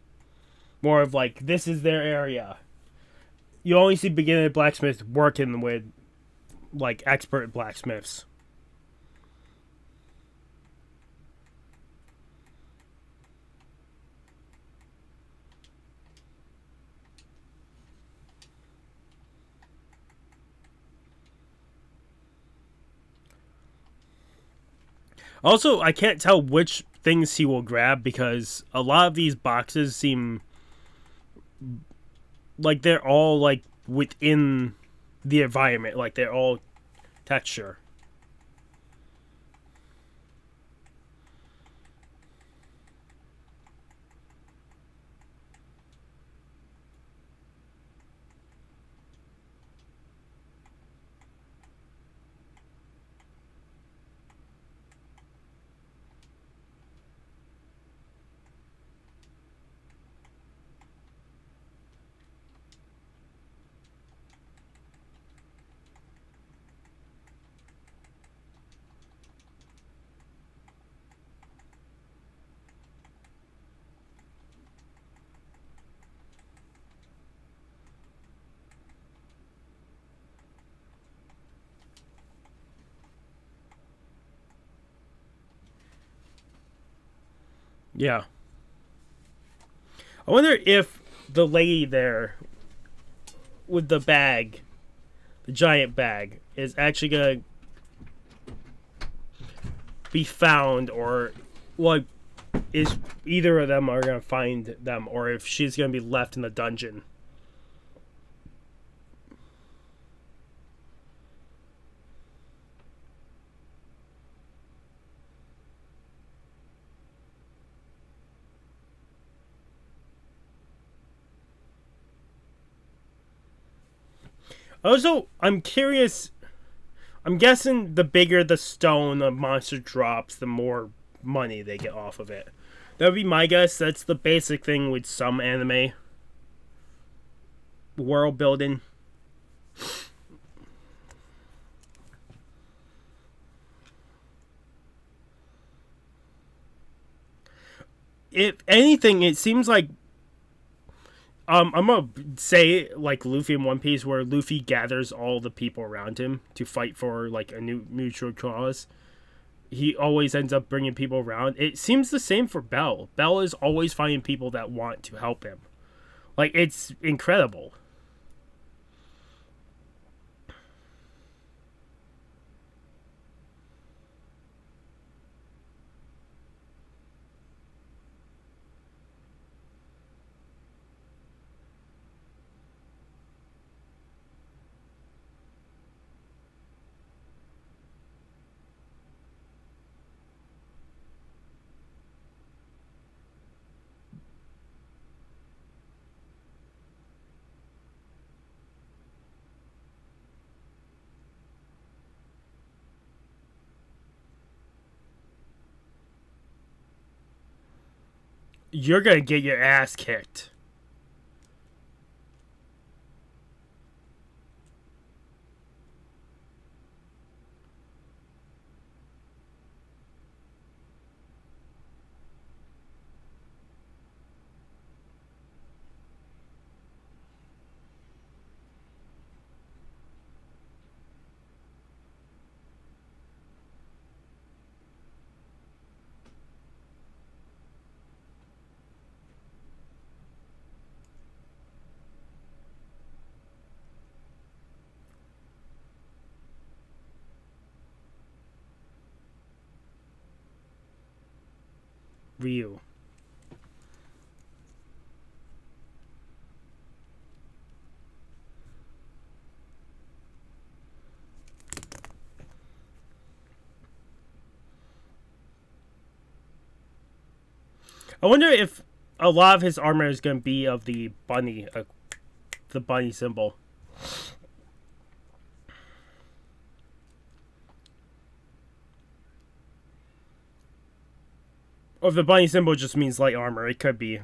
more of like this is their area. You only see beginner blacksmiths working with like expert blacksmiths. Also, I can't tell which things he will grab because a lot of these boxes seem like they're all like within the environment, like they're all texture. Yeah. I wonder if the lady there with the bag, the giant bag, is actually gonna be found, or like is either of them are gonna find them, or if she's gonna be left in the dungeon. Also, I'm curious. I'm guessing the bigger the stone a monster drops, the more money they get off of it. That would be my guess. That's the basic thing with some anime world building. If anything, it seems like I'm gonna say like Luffy in One Piece, where Luffy gathers all the people around him to fight for like a new mutual cause. He always ends up bringing people around. It seems the same for Bell. Bell is always finding people that want to help him. Like, it's incredible. You're gonna get your ass kicked. Ryu. I wonder if a lot of his armor is going to be of the bunny symbol. Or if the bunny symbol just means light armor, it could be.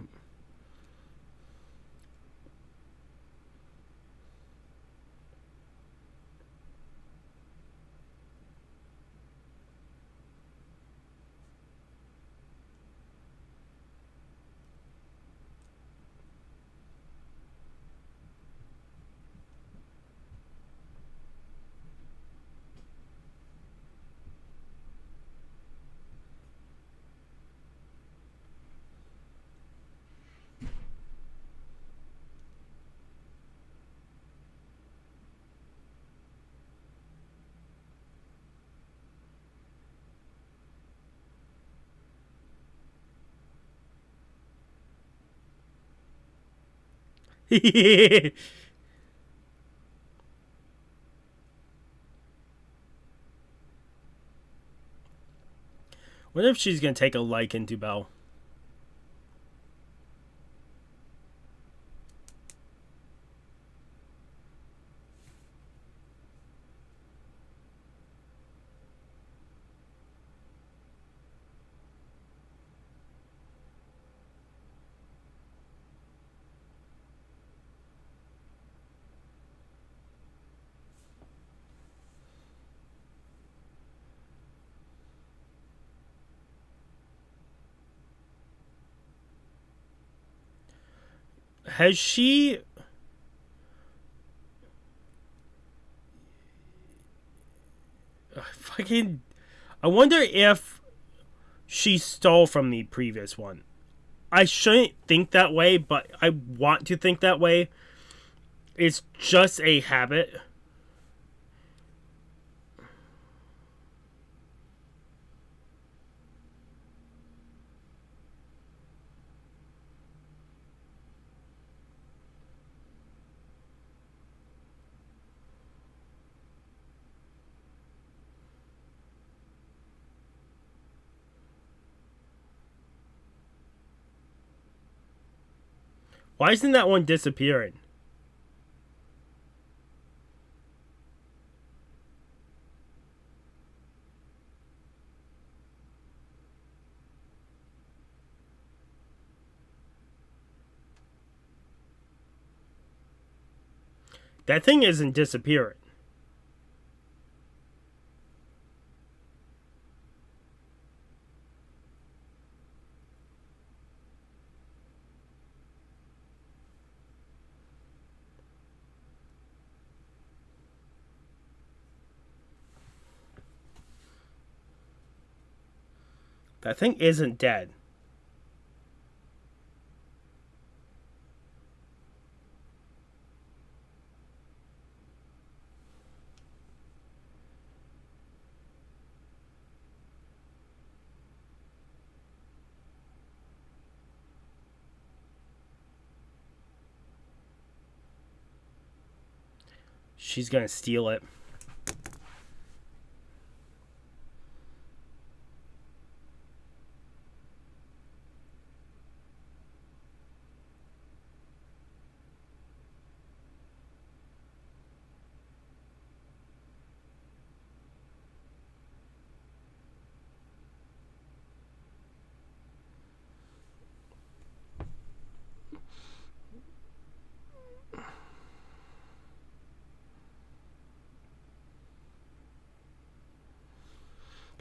What if she's going to take a liking to Belle? Has she... I wonder if she stole from the previous one. I shouldn't think that way, but I want to think that way. It's just a habit. Why isn't that one disappearing? That thing isn't disappearing. That thing isn't dead. She's gonna steal it.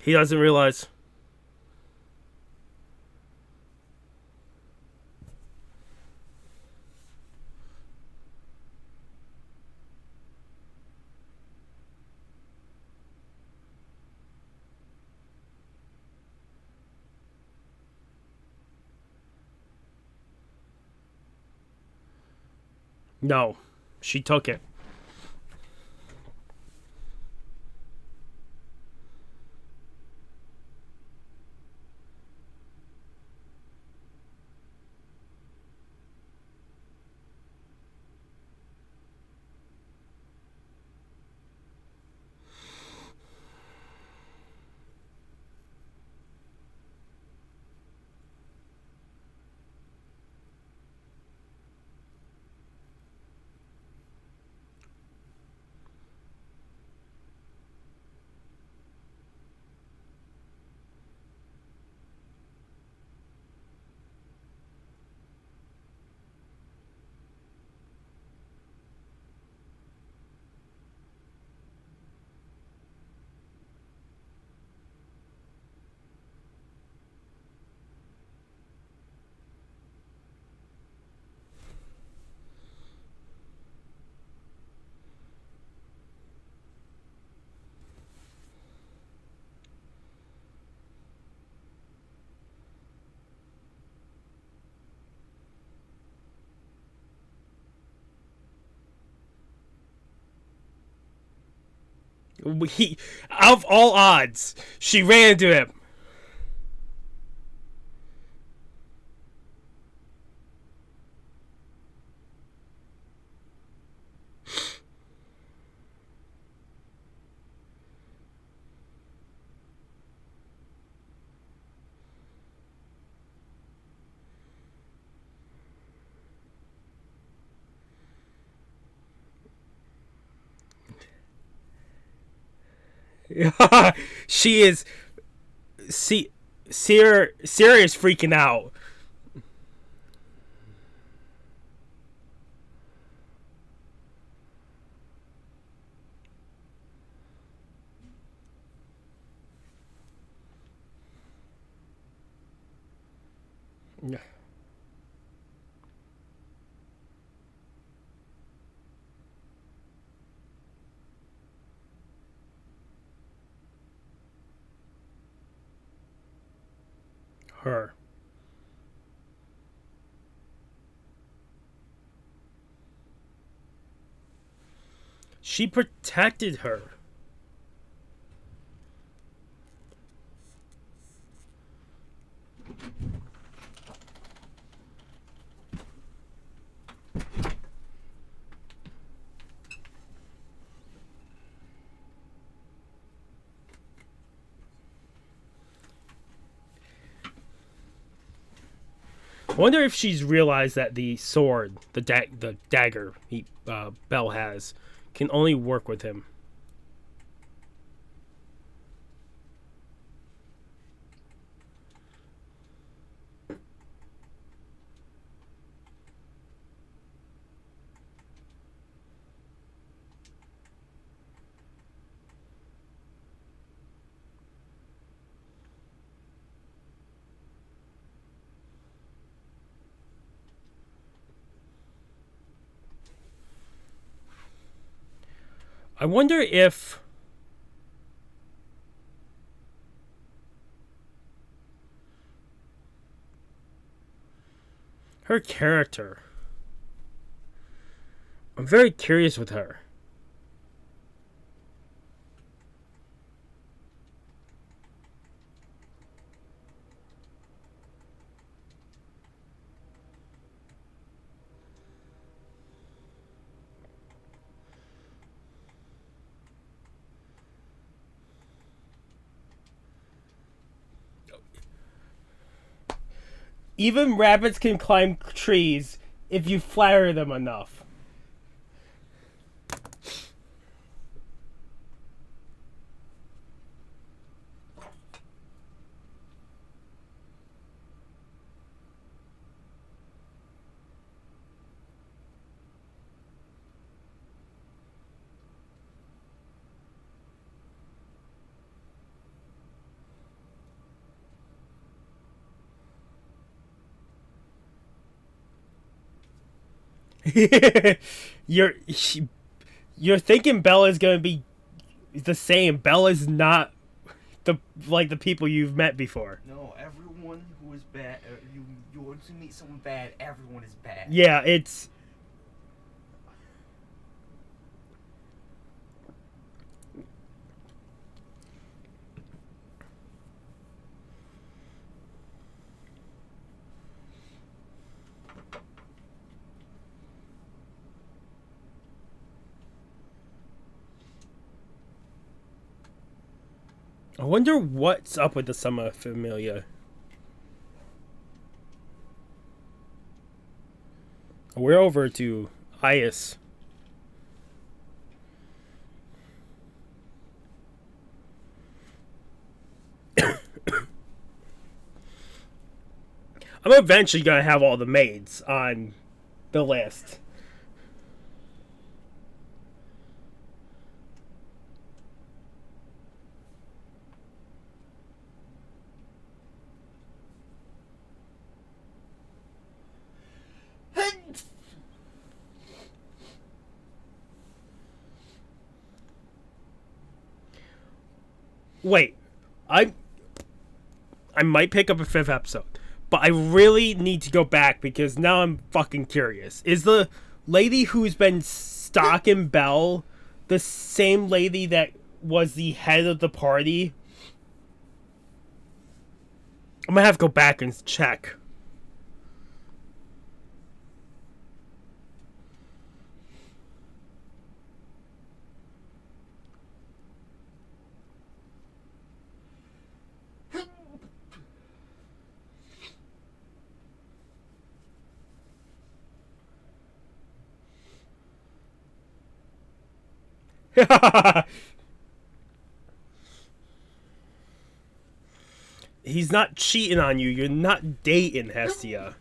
He doesn't realize. No, she took it. He, of all odds, she ran into him. She is. Sierra is freaking out. Yeah. her. She protected her. I wonder if she's realized that the sword, the dagger Belle has, can only work with him. I wonder if her character, I'm very curious with her. Even rabbits can climb trees if you flatter them enough. You're thinking Bella's gonna be the same. Bella's not the people you've met before. No, everyone who is bad. You want to meet someone bad. Everyone is bad. Yeah, it's. I wonder what's up with the Summer Familia. We're over to Ias. I'm eventually gonna have all the maids on the list. Wait, I might pick up a 5th episode, but I really need to go back because now I'm fucking curious. Is the lady who's been stalking Belle the same lady that was the head of the party? I'm gonna have to go back and check. He's not cheating on you. You're not dating Hestia.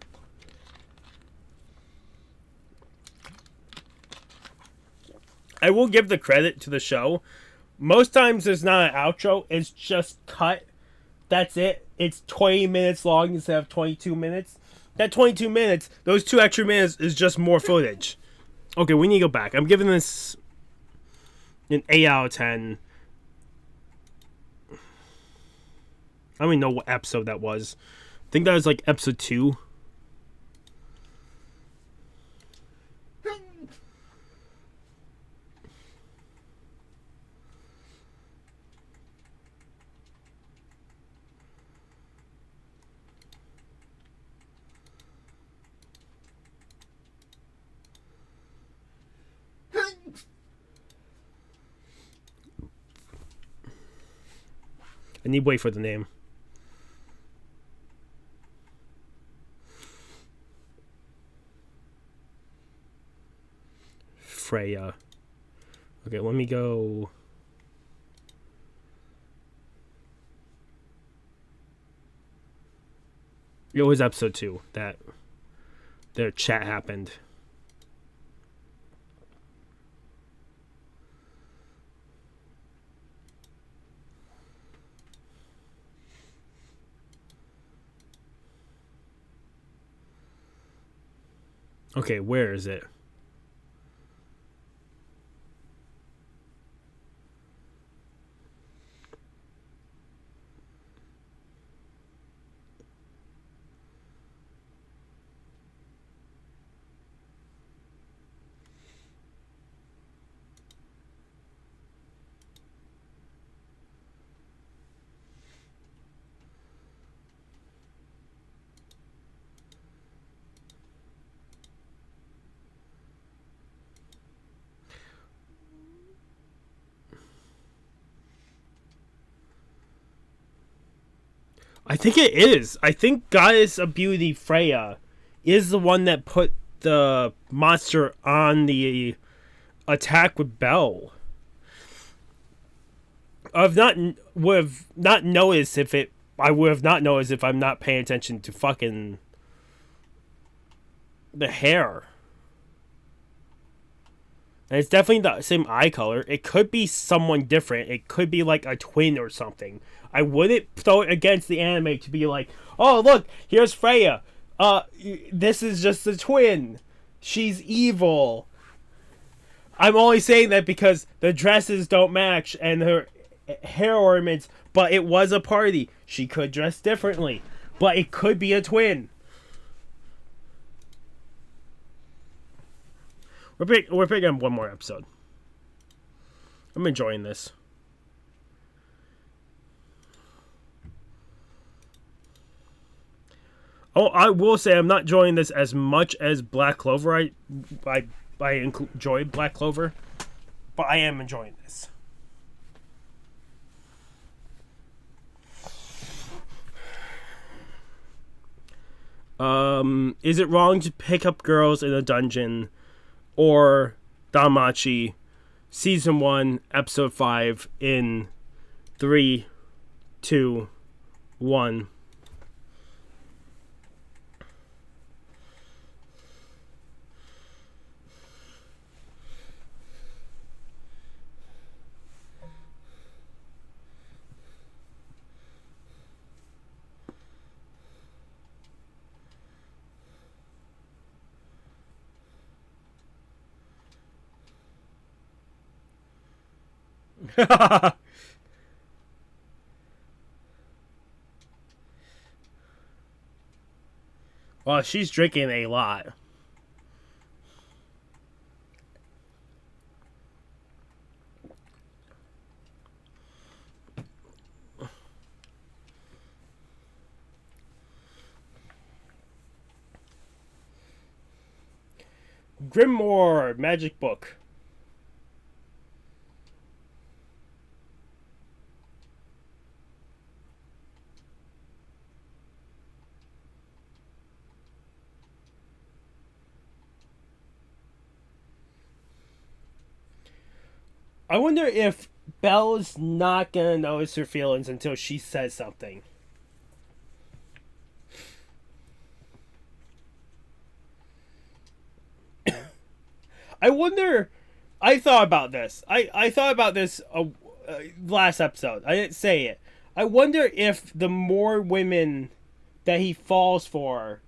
I will give the credit to the show. Most times there's not an outro. It's just cut. That's it. It's 20 minutes long instead of 22 minutes. That 22 minutes, those 2 extra minutes is just more footage. Okay, we need to go back. I'm giving this an 8 out of 10. I don't even know what episode that was. think that was like episode 2. I need to wait for the name. Freya. Okay, let me go. It was episode 2 that their chat happened. Okay, where is it? I think it is. I think Goddess of Beauty Freya is the one that put the monster on the attack with Belle. I've not would have not noticed if it. I would have not noticed if I'm not paying attention to fucking the hair. And it's definitely the same eye color. It could be someone different. It could be like a twin or something. I wouldn't throw it against the anime to be like, oh, look, here's Freya. This is just a twin. She's evil. I'm only saying that because the dresses don't match and her hair ornaments, but it was a party. She could dress differently, but it could be a twin. We're picking up one more episode. I'm enjoying this. Oh, I will say I'm not enjoying this as much as Black Clover. I enjoyed Black Clover, but I am enjoying this. Is it wrong to pick up girls in a dungeon? Or DanMachi Season 1, Episode 5 in 3, 2, 1. Well, she's drinking a lot. Grimoire magic book. I wonder if Belle's not gonna notice her feelings until she says something. I wonder. I thought about this. I thought about this last episode. I didn't say it. I wonder if the more women that he falls for,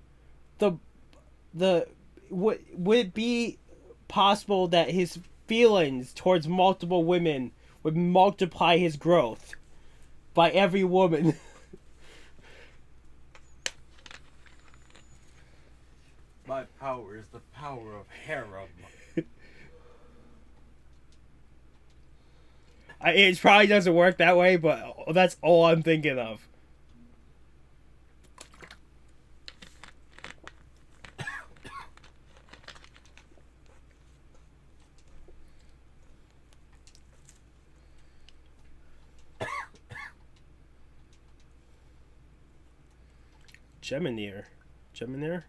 would it be possible that his feelings towards multiple women would multiply his growth by every woman? My power is the power of harem. It probably doesn't work that way, but that's all I'm thinking of. Geminier. Geminier?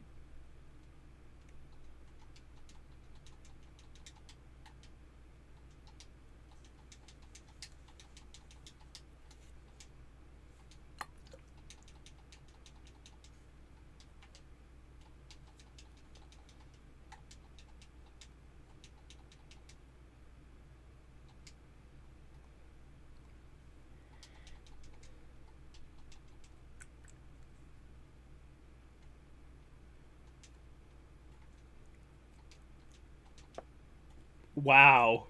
Wow.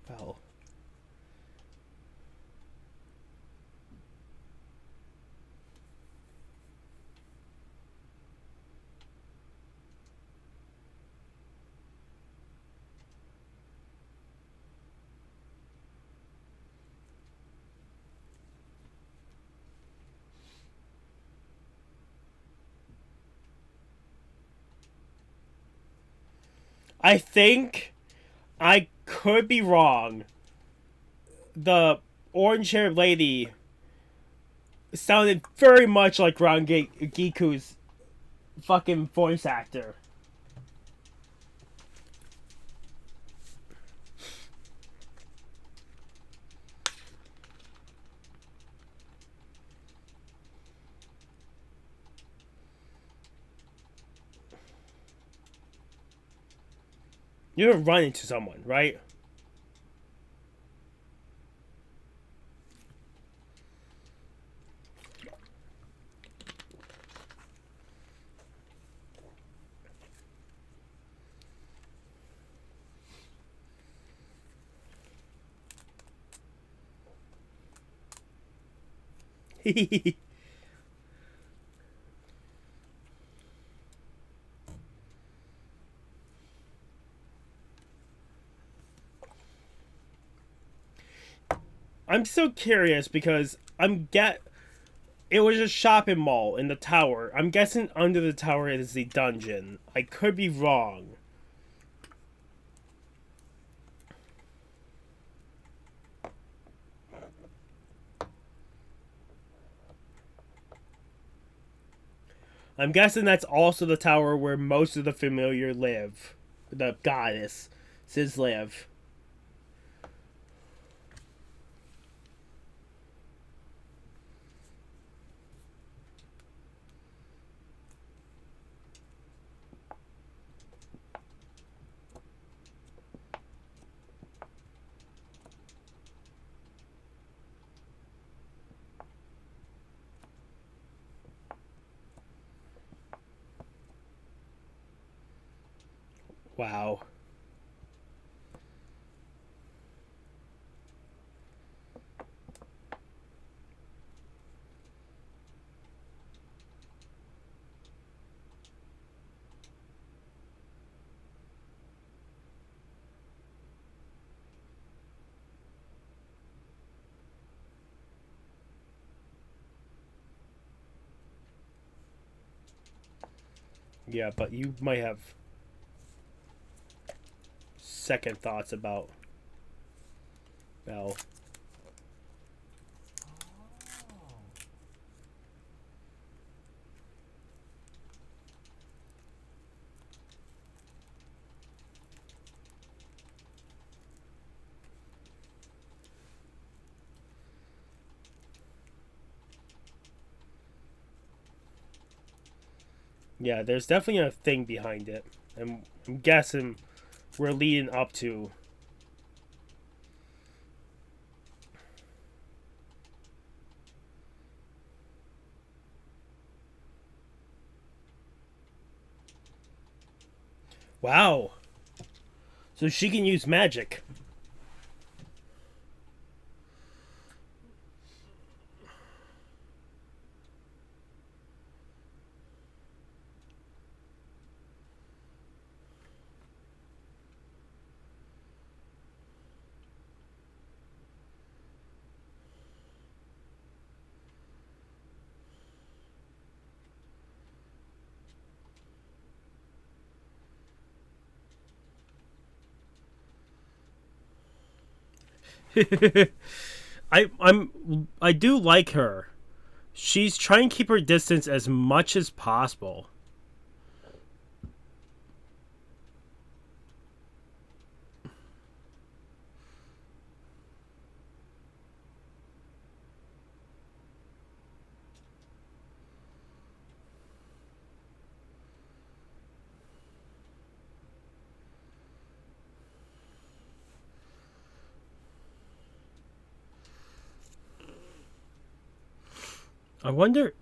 Well. I think I could be wrong. The orange-haired lady sounded very much like Giku's fucking voice actor. You're gonna run into someone, right? I'm so curious because it was a shopping mall in the tower. I'm guessing under the tower is the dungeon. I could be wrong. I'm guessing that's also the tower where most of the familiar live. The goddesses live. Wow. Yeah, but you might have second thoughts about Belle. Yeah, there's definitely a thing behind it. I'm guessing we're leading up to. Wow. So she can use magic. I do like her. She's trying to keep her distance as much as possible. I wonder.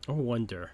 I wonder.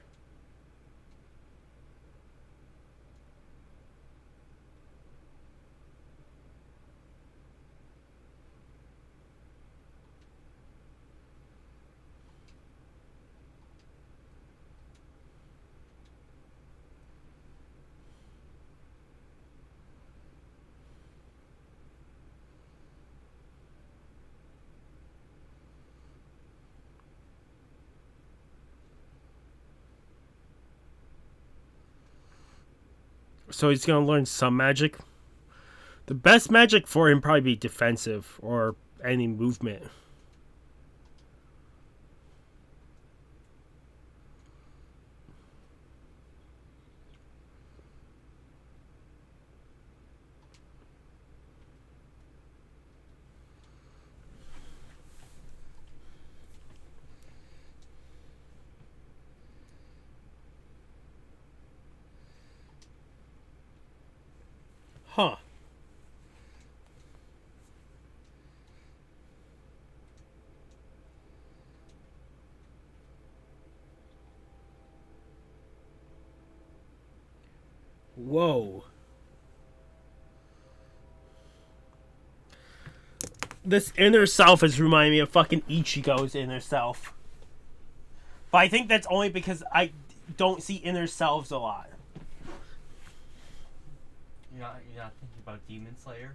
So he's gonna learn some magic. The best magic for him probably be defensive or any movement. Huh. Whoa. This inner self is reminding me of fucking Ichigo's inner self. But I think that's only because I don't see inner selves a lot. You're not thinking about Demon Slayer?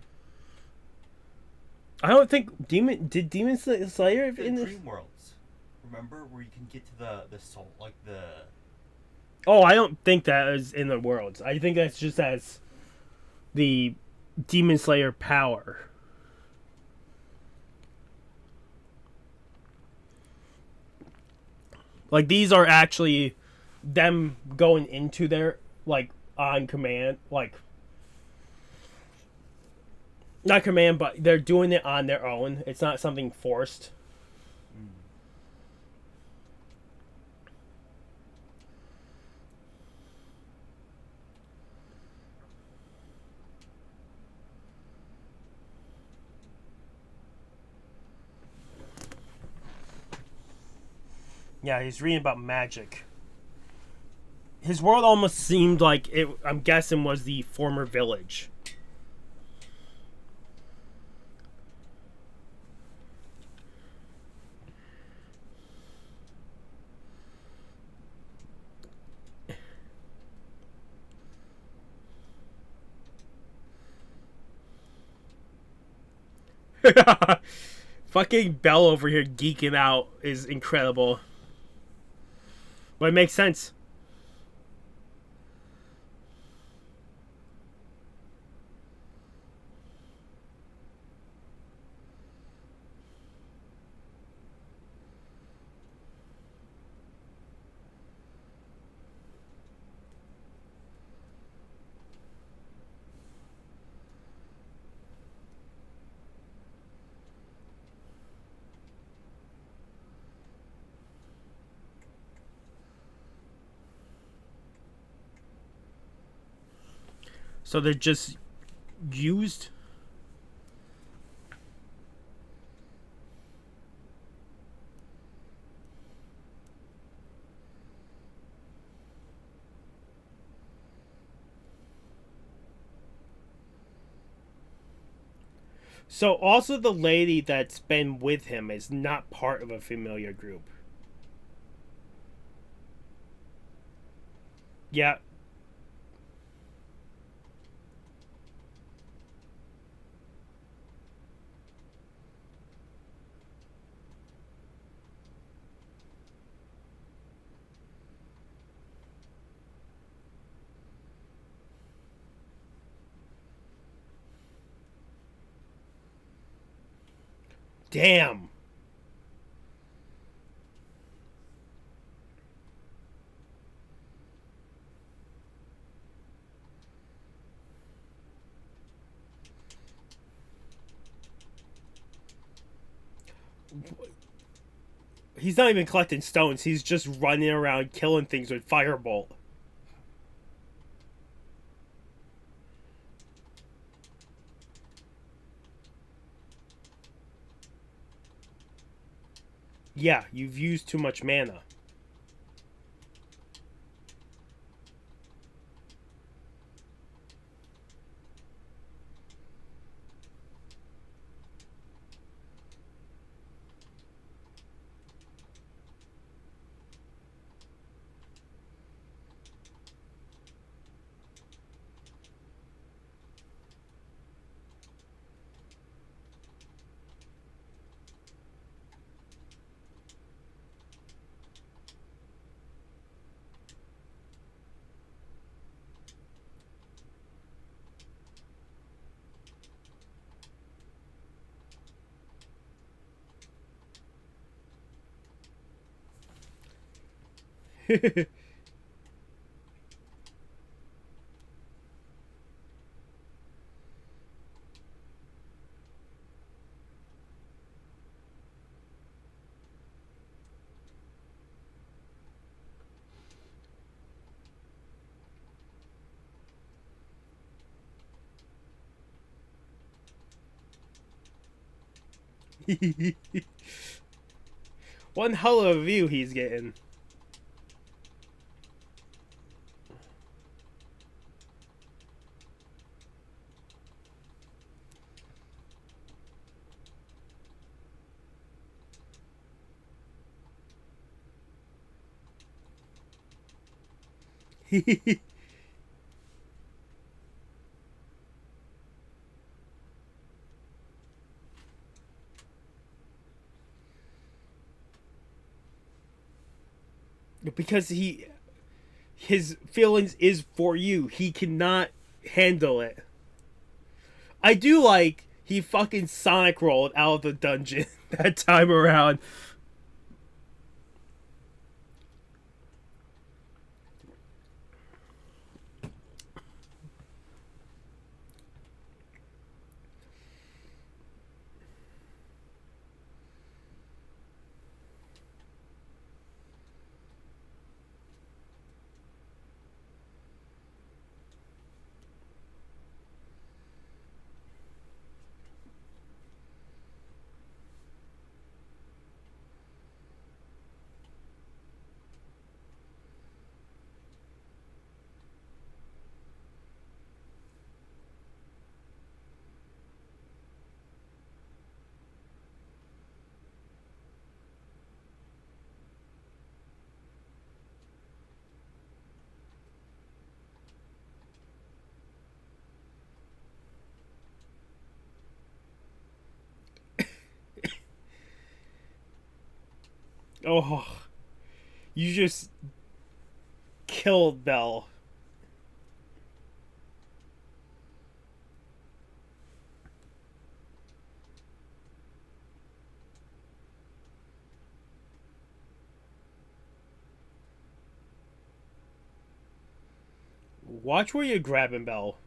I don't think Demon Slayer The in this. Dream Worlds. Remember where you can get to the soul, like the. Oh, I don't think that is in the worlds. I think that's just as the Demon Slayer power. Like these are actually them going into their like on command, like not command, but they're doing it on their own. It's not something forced. Yeah, he's reading about magic. His world almost seemed like it. I'm guessing was the former village. Fucking Belle over here geeking out is incredible. But it makes sense. So they're just used. So also the lady that's been with him is not part of a familiar group. Yeah. Damn. He's not even collecting stones. He's just running around killing things with firebolt. Yeah, you've used too much mana. One hell of a view he's getting. Because his feelings is for you. He cannot handle it. I do like he fucking Sonic rolled out of the dungeon that time around. Oh, you just killed Bell. Watch where you're grabbing, Bell.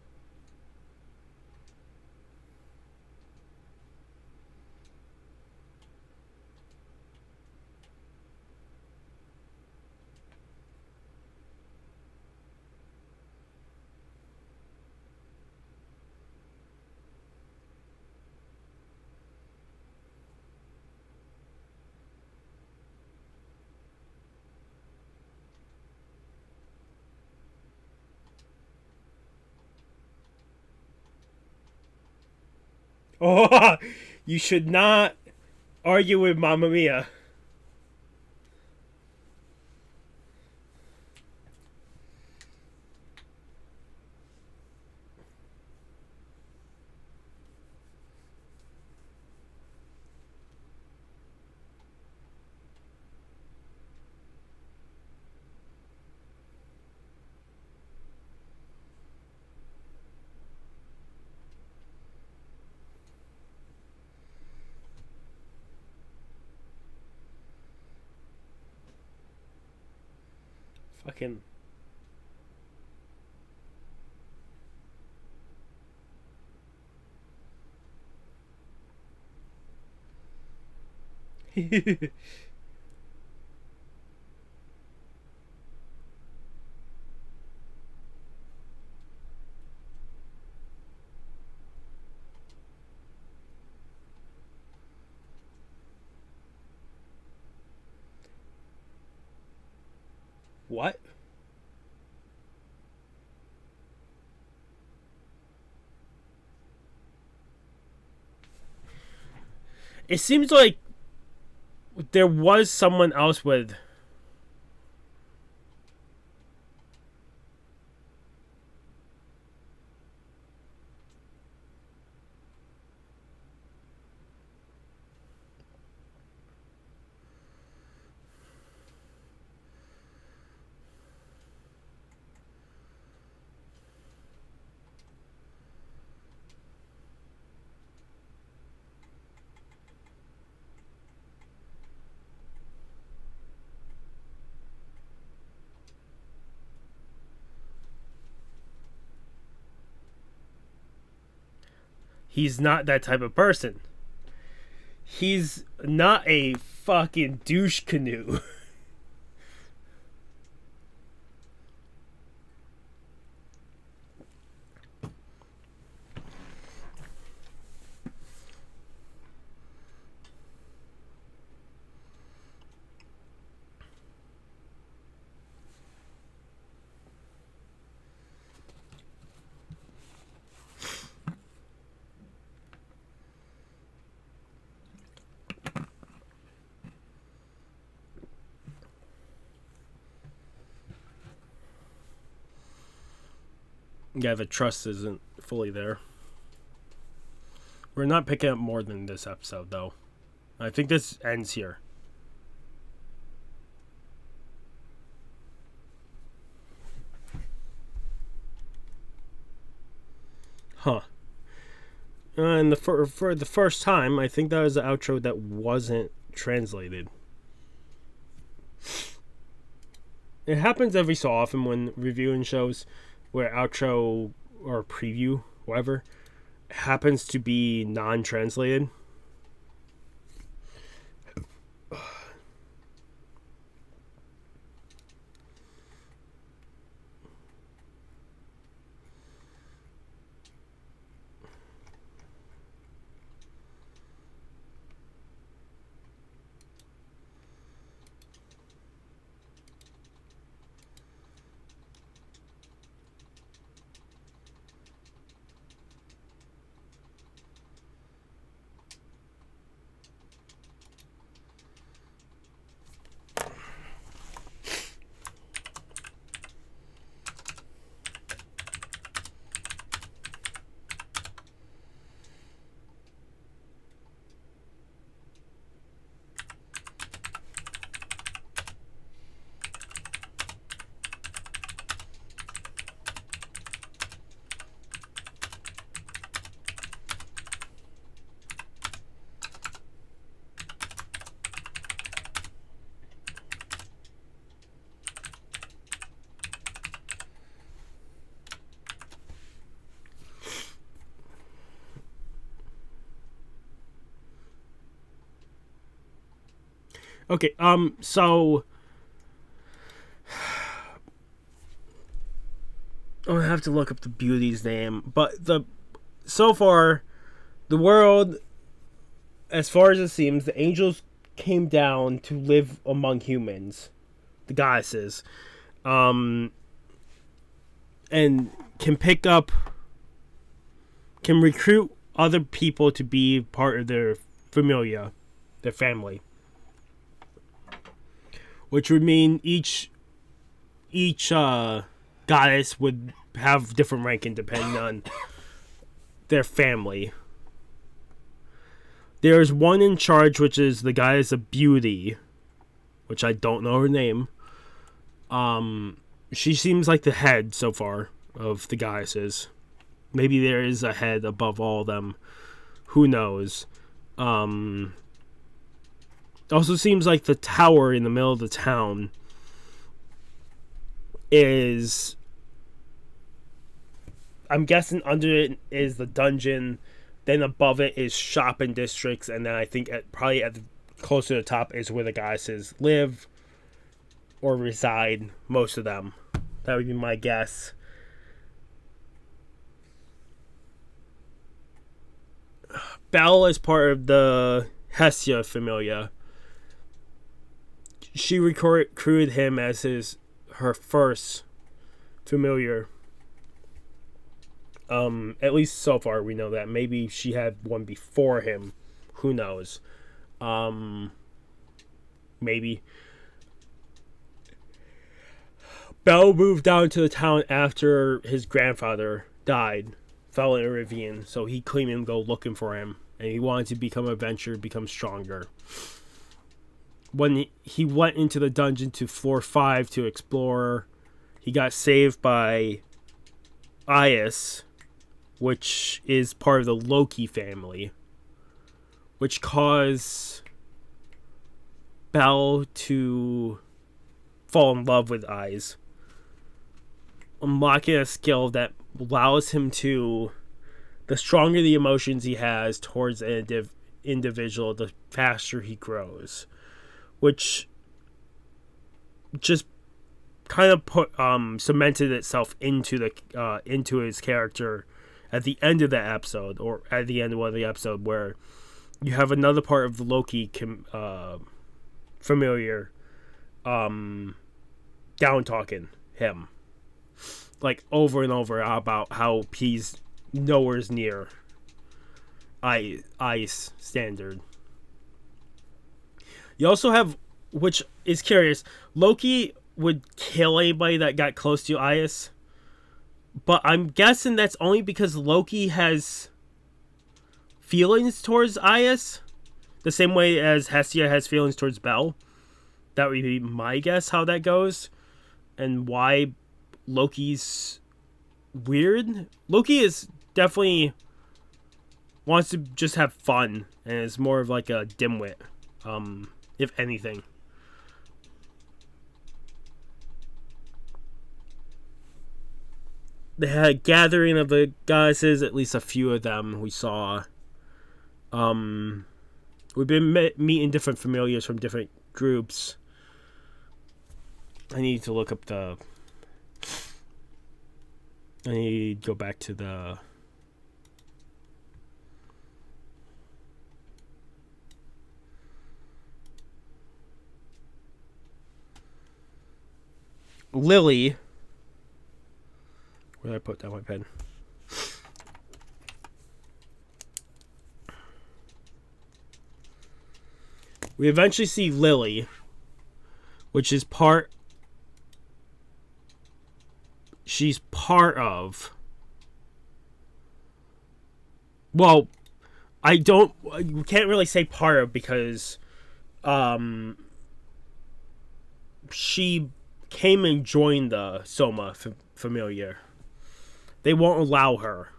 Oh, you should not argue with Mamma Mia. Fucking. What? It seems like there was someone else with. He's not that type of person. He's not a fucking douche canoe. Yeah, the trust isn't fully there. We're not picking up more than this episode, though. I think this ends here. Huh. And for the first time, I think that was the outro that wasn't translated. It happens every so often when reviewing shows where outro or preview, whatever, happens to be non-translated. Okay, so I have to look up the beauty's name, but so far the world, as far as it seems, the angels came down to live among humans, the goddesses, and can recruit other people to be part of their familia, their family. Which would mean each goddess would have different ranking depending on their family. There's one in charge, which is the goddess of beauty, which I don't know her name. She seems like the head so far of the goddesses. Maybe there is a head above all of them. Who knows? Also seems like the tower in the middle of the town is... I'm guessing under it is the dungeon. Then above it is shopping districts. And then I think probably close to the top is where the goddesses live or reside. Most of them. That would be my guess. Belle is part of the Hestia familia. She recruited him as her first familiar. At least so far we know that. Maybe she had one before him. Who knows? Maybe. Belle moved down to the town after his grandfather died. Fell in a ravine, so he couldn't even go looking for him. And he wanted to become an adventurer, become stronger. When he went into the dungeon to floor 5 to explore, he got saved by Ias, which is part of the Loki family, which caused Belle to fall in love with Ias, unlocking a skill that allows him to... The stronger the emotions he has towards an individual, the faster he grows. Which just kind of cemented itself into his character at the end of the episode, or at the end of one of the episode, where you have another part of the Loki familiar down talking him, like over and over about how he's nowhere near Ice standard. You also have, which is curious, Loki would kill anybody that got close to Ias, but I'm guessing that's only because Loki has feelings towards Ias, the same way as Hestia has feelings towards Belle. That would be my guess how that goes, and why Loki's weird. Loki is definitely wants to just have fun, and is more of like a dimwit, if anything. They had a gathering of the goddesses, at least a few of them we saw. We've been meeting different familiars from different groups. I need to look up I need to go back to the... Lily. Where did I put down my pen? We eventually see Lily, which is she's part of... Well, you can't really say part of, because she came and joined the Soma familiar. They won't allow her.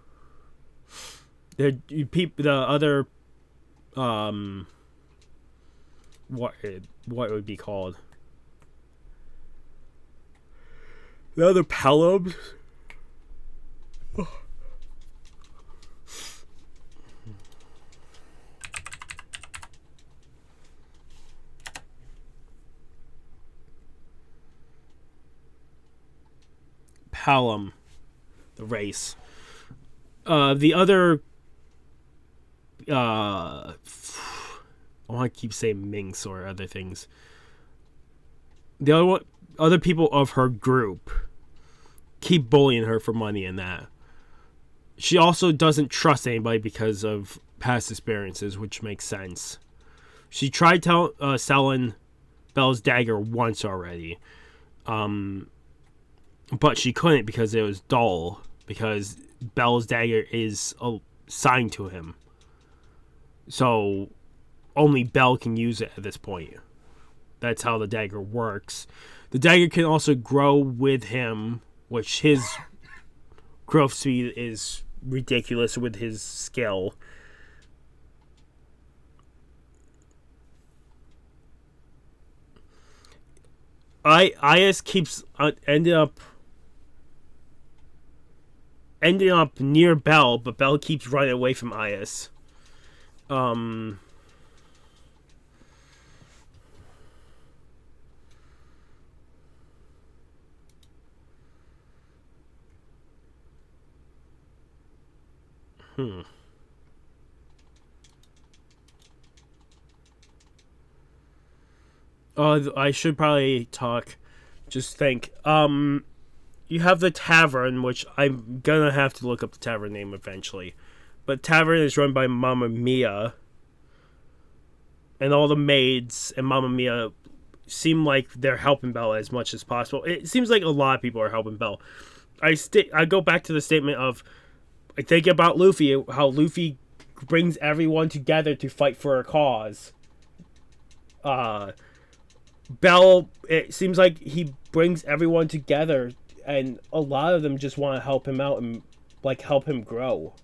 The other what it would be called? The other Pelhams. Pelham, the race. The other, I want to keep saying Minx or other things. The other people of her group keep bullying her for money and that. she also doesn't trust anybody because of past experiences, which makes sense. She tried selling Belle's dagger once already, but she couldn't because it was dull, because Belle's dagger is assigned to him. So only Belle can use it at this point. That's how the dagger works. The dagger can also grow with him, which his growth speed is ridiculous with his skill. Is keeps ending up near Belle, but Belle keeps running away from Is. I should probably talk. Just think. You have the tavern, which I'm gonna have to look up the tavern name eventually. But tavern is run by Mamma Mia. And all the maids and Mamma Mia seem like they're helping Belle as much as possible. It seems like a lot of people are helping Belle. I go back to the statement of, I think about Luffy, how Luffy brings everyone together to fight for a cause. Belle, it seems like he brings everyone together, and a lot of them just want to help him out and help him grow.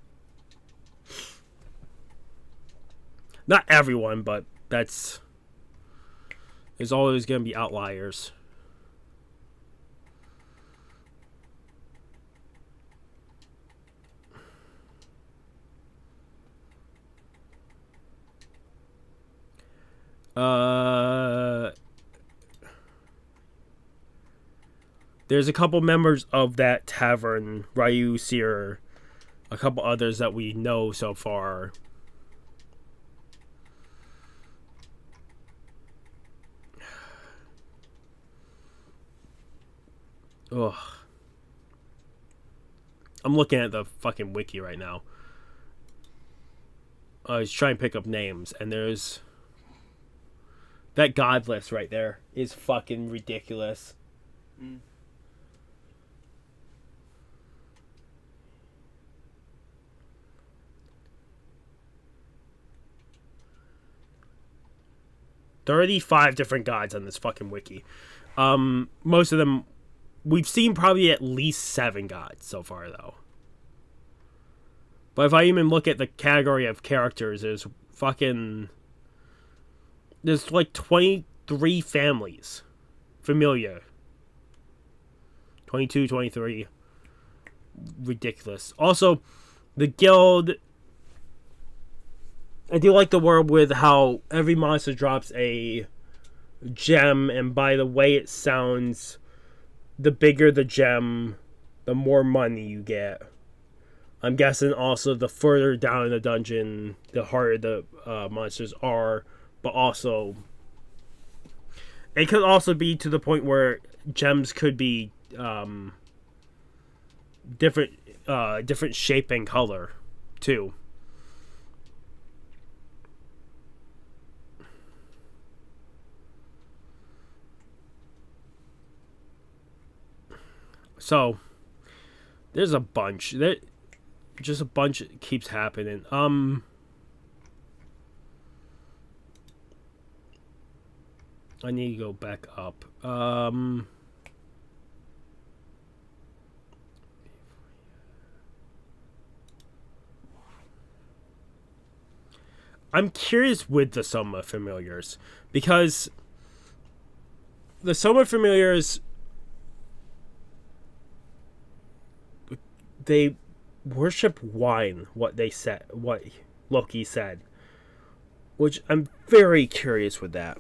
Not everyone, but there's always going to be outliers. There's a couple members of that tavern, Ryu, Seer, a couple others that we know so far. Ugh. I'm looking at the fucking wiki right now. I was trying to pick up names, and there's... That god list right there is fucking ridiculous. Mm. "35 different gods on this fucking wiki. Most of them, we've seen probably at least 7 gods so far, though. But if I even look at the category of characters, there's 23 families. Familiar. 22, 23. Ridiculous. Also, the guild... I do like the world with how every monster drops a gem, and by the way it sounds, the bigger the gem, the more money you get. I'm guessing also the further down in the dungeon, the harder the monsters are, but also... It could also be to the point where gems could be different shape and color, too. So, there's a bunch. Just a bunch keeps happening. I need to go back up. I'm curious with the Soma Familiars, because the Soma Familiars, they worship wine, what Loki said, which I'm very curious with that.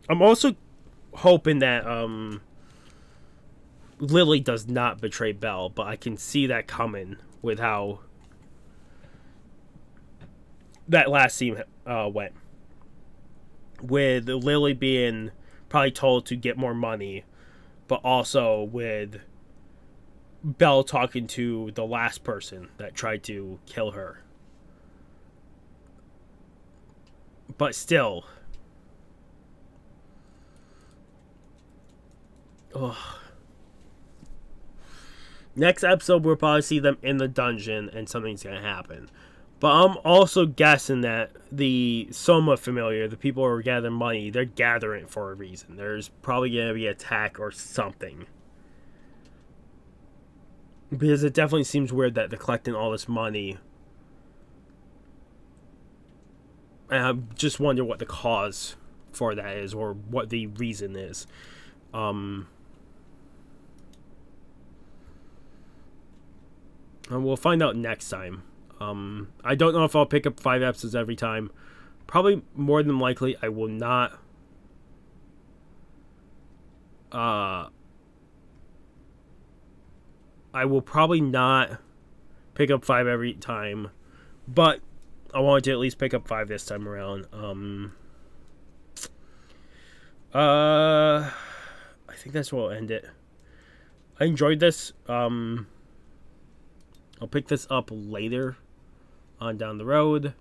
I'm also hoping that Lily does not betray Belle, but I can see that coming with how that last scene went. With Lily being probably told to get more money, but also with Belle talking to the last person that tried to kill her. But still. Ugh. Next episode, we'll probably see them in the dungeon and something's going to happen. But I'm also guessing that the Soma familiar, the people who are gathering money, they're gathering it for a reason. There's probably going to be an attack or something. Because it definitely seems weird that they're collecting all this money. And I just wonder what the cause for that is, or what the reason is. And we'll find out next time. I don't know if I'll pick up 5 episodes every time. Probably more than likely I will not. I will probably not pick up 5 every time, but I wanted to at least pick up 5 this time around. I think that's where I'll end it. I enjoyed this. I'll pick this up later on down the road.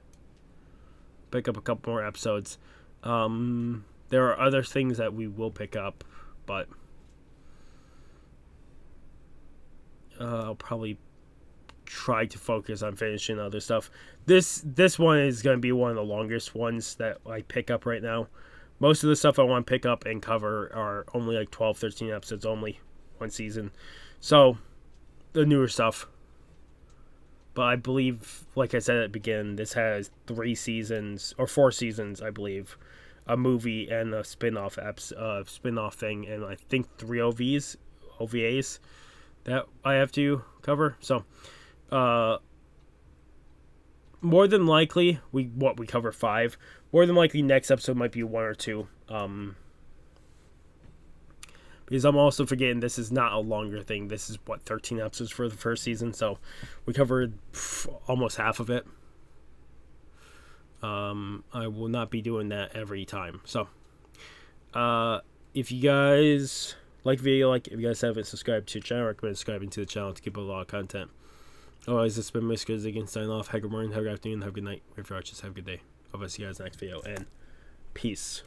Pick up a couple more episodes. There are other things that we will pick up, but I'll probably try to focus on finishing other stuff. This one is going to be one of the longest ones that I pick up right now. Most of the stuff I want to pick up and cover are only like 12, 13 episodes only, one season. So, the newer stuff. But I believe, like I said at the beginning, this has 3 seasons, or 4 seasons, I believe. A movie and a spin-off thing, and I think 3 OVAs that I have to cover. So, more than likely, we cover 5. More than likely, next episode might be 1 or 2. Because I'm also forgetting this is not a longer thing. This is, 13 episodes for the first season. So, we covered almost half of it. I will not be doing that every time. So, if you guys like the video, if you guys haven't subscribed to the channel, I recommend subscribing to the channel to keep up a lot of content. Otherwise, this has been Mr. Ziggins signing off. Have a good morning, have a good afternoon, have a good night. If you're watching, have a good day. I'll see you guys next video, and peace.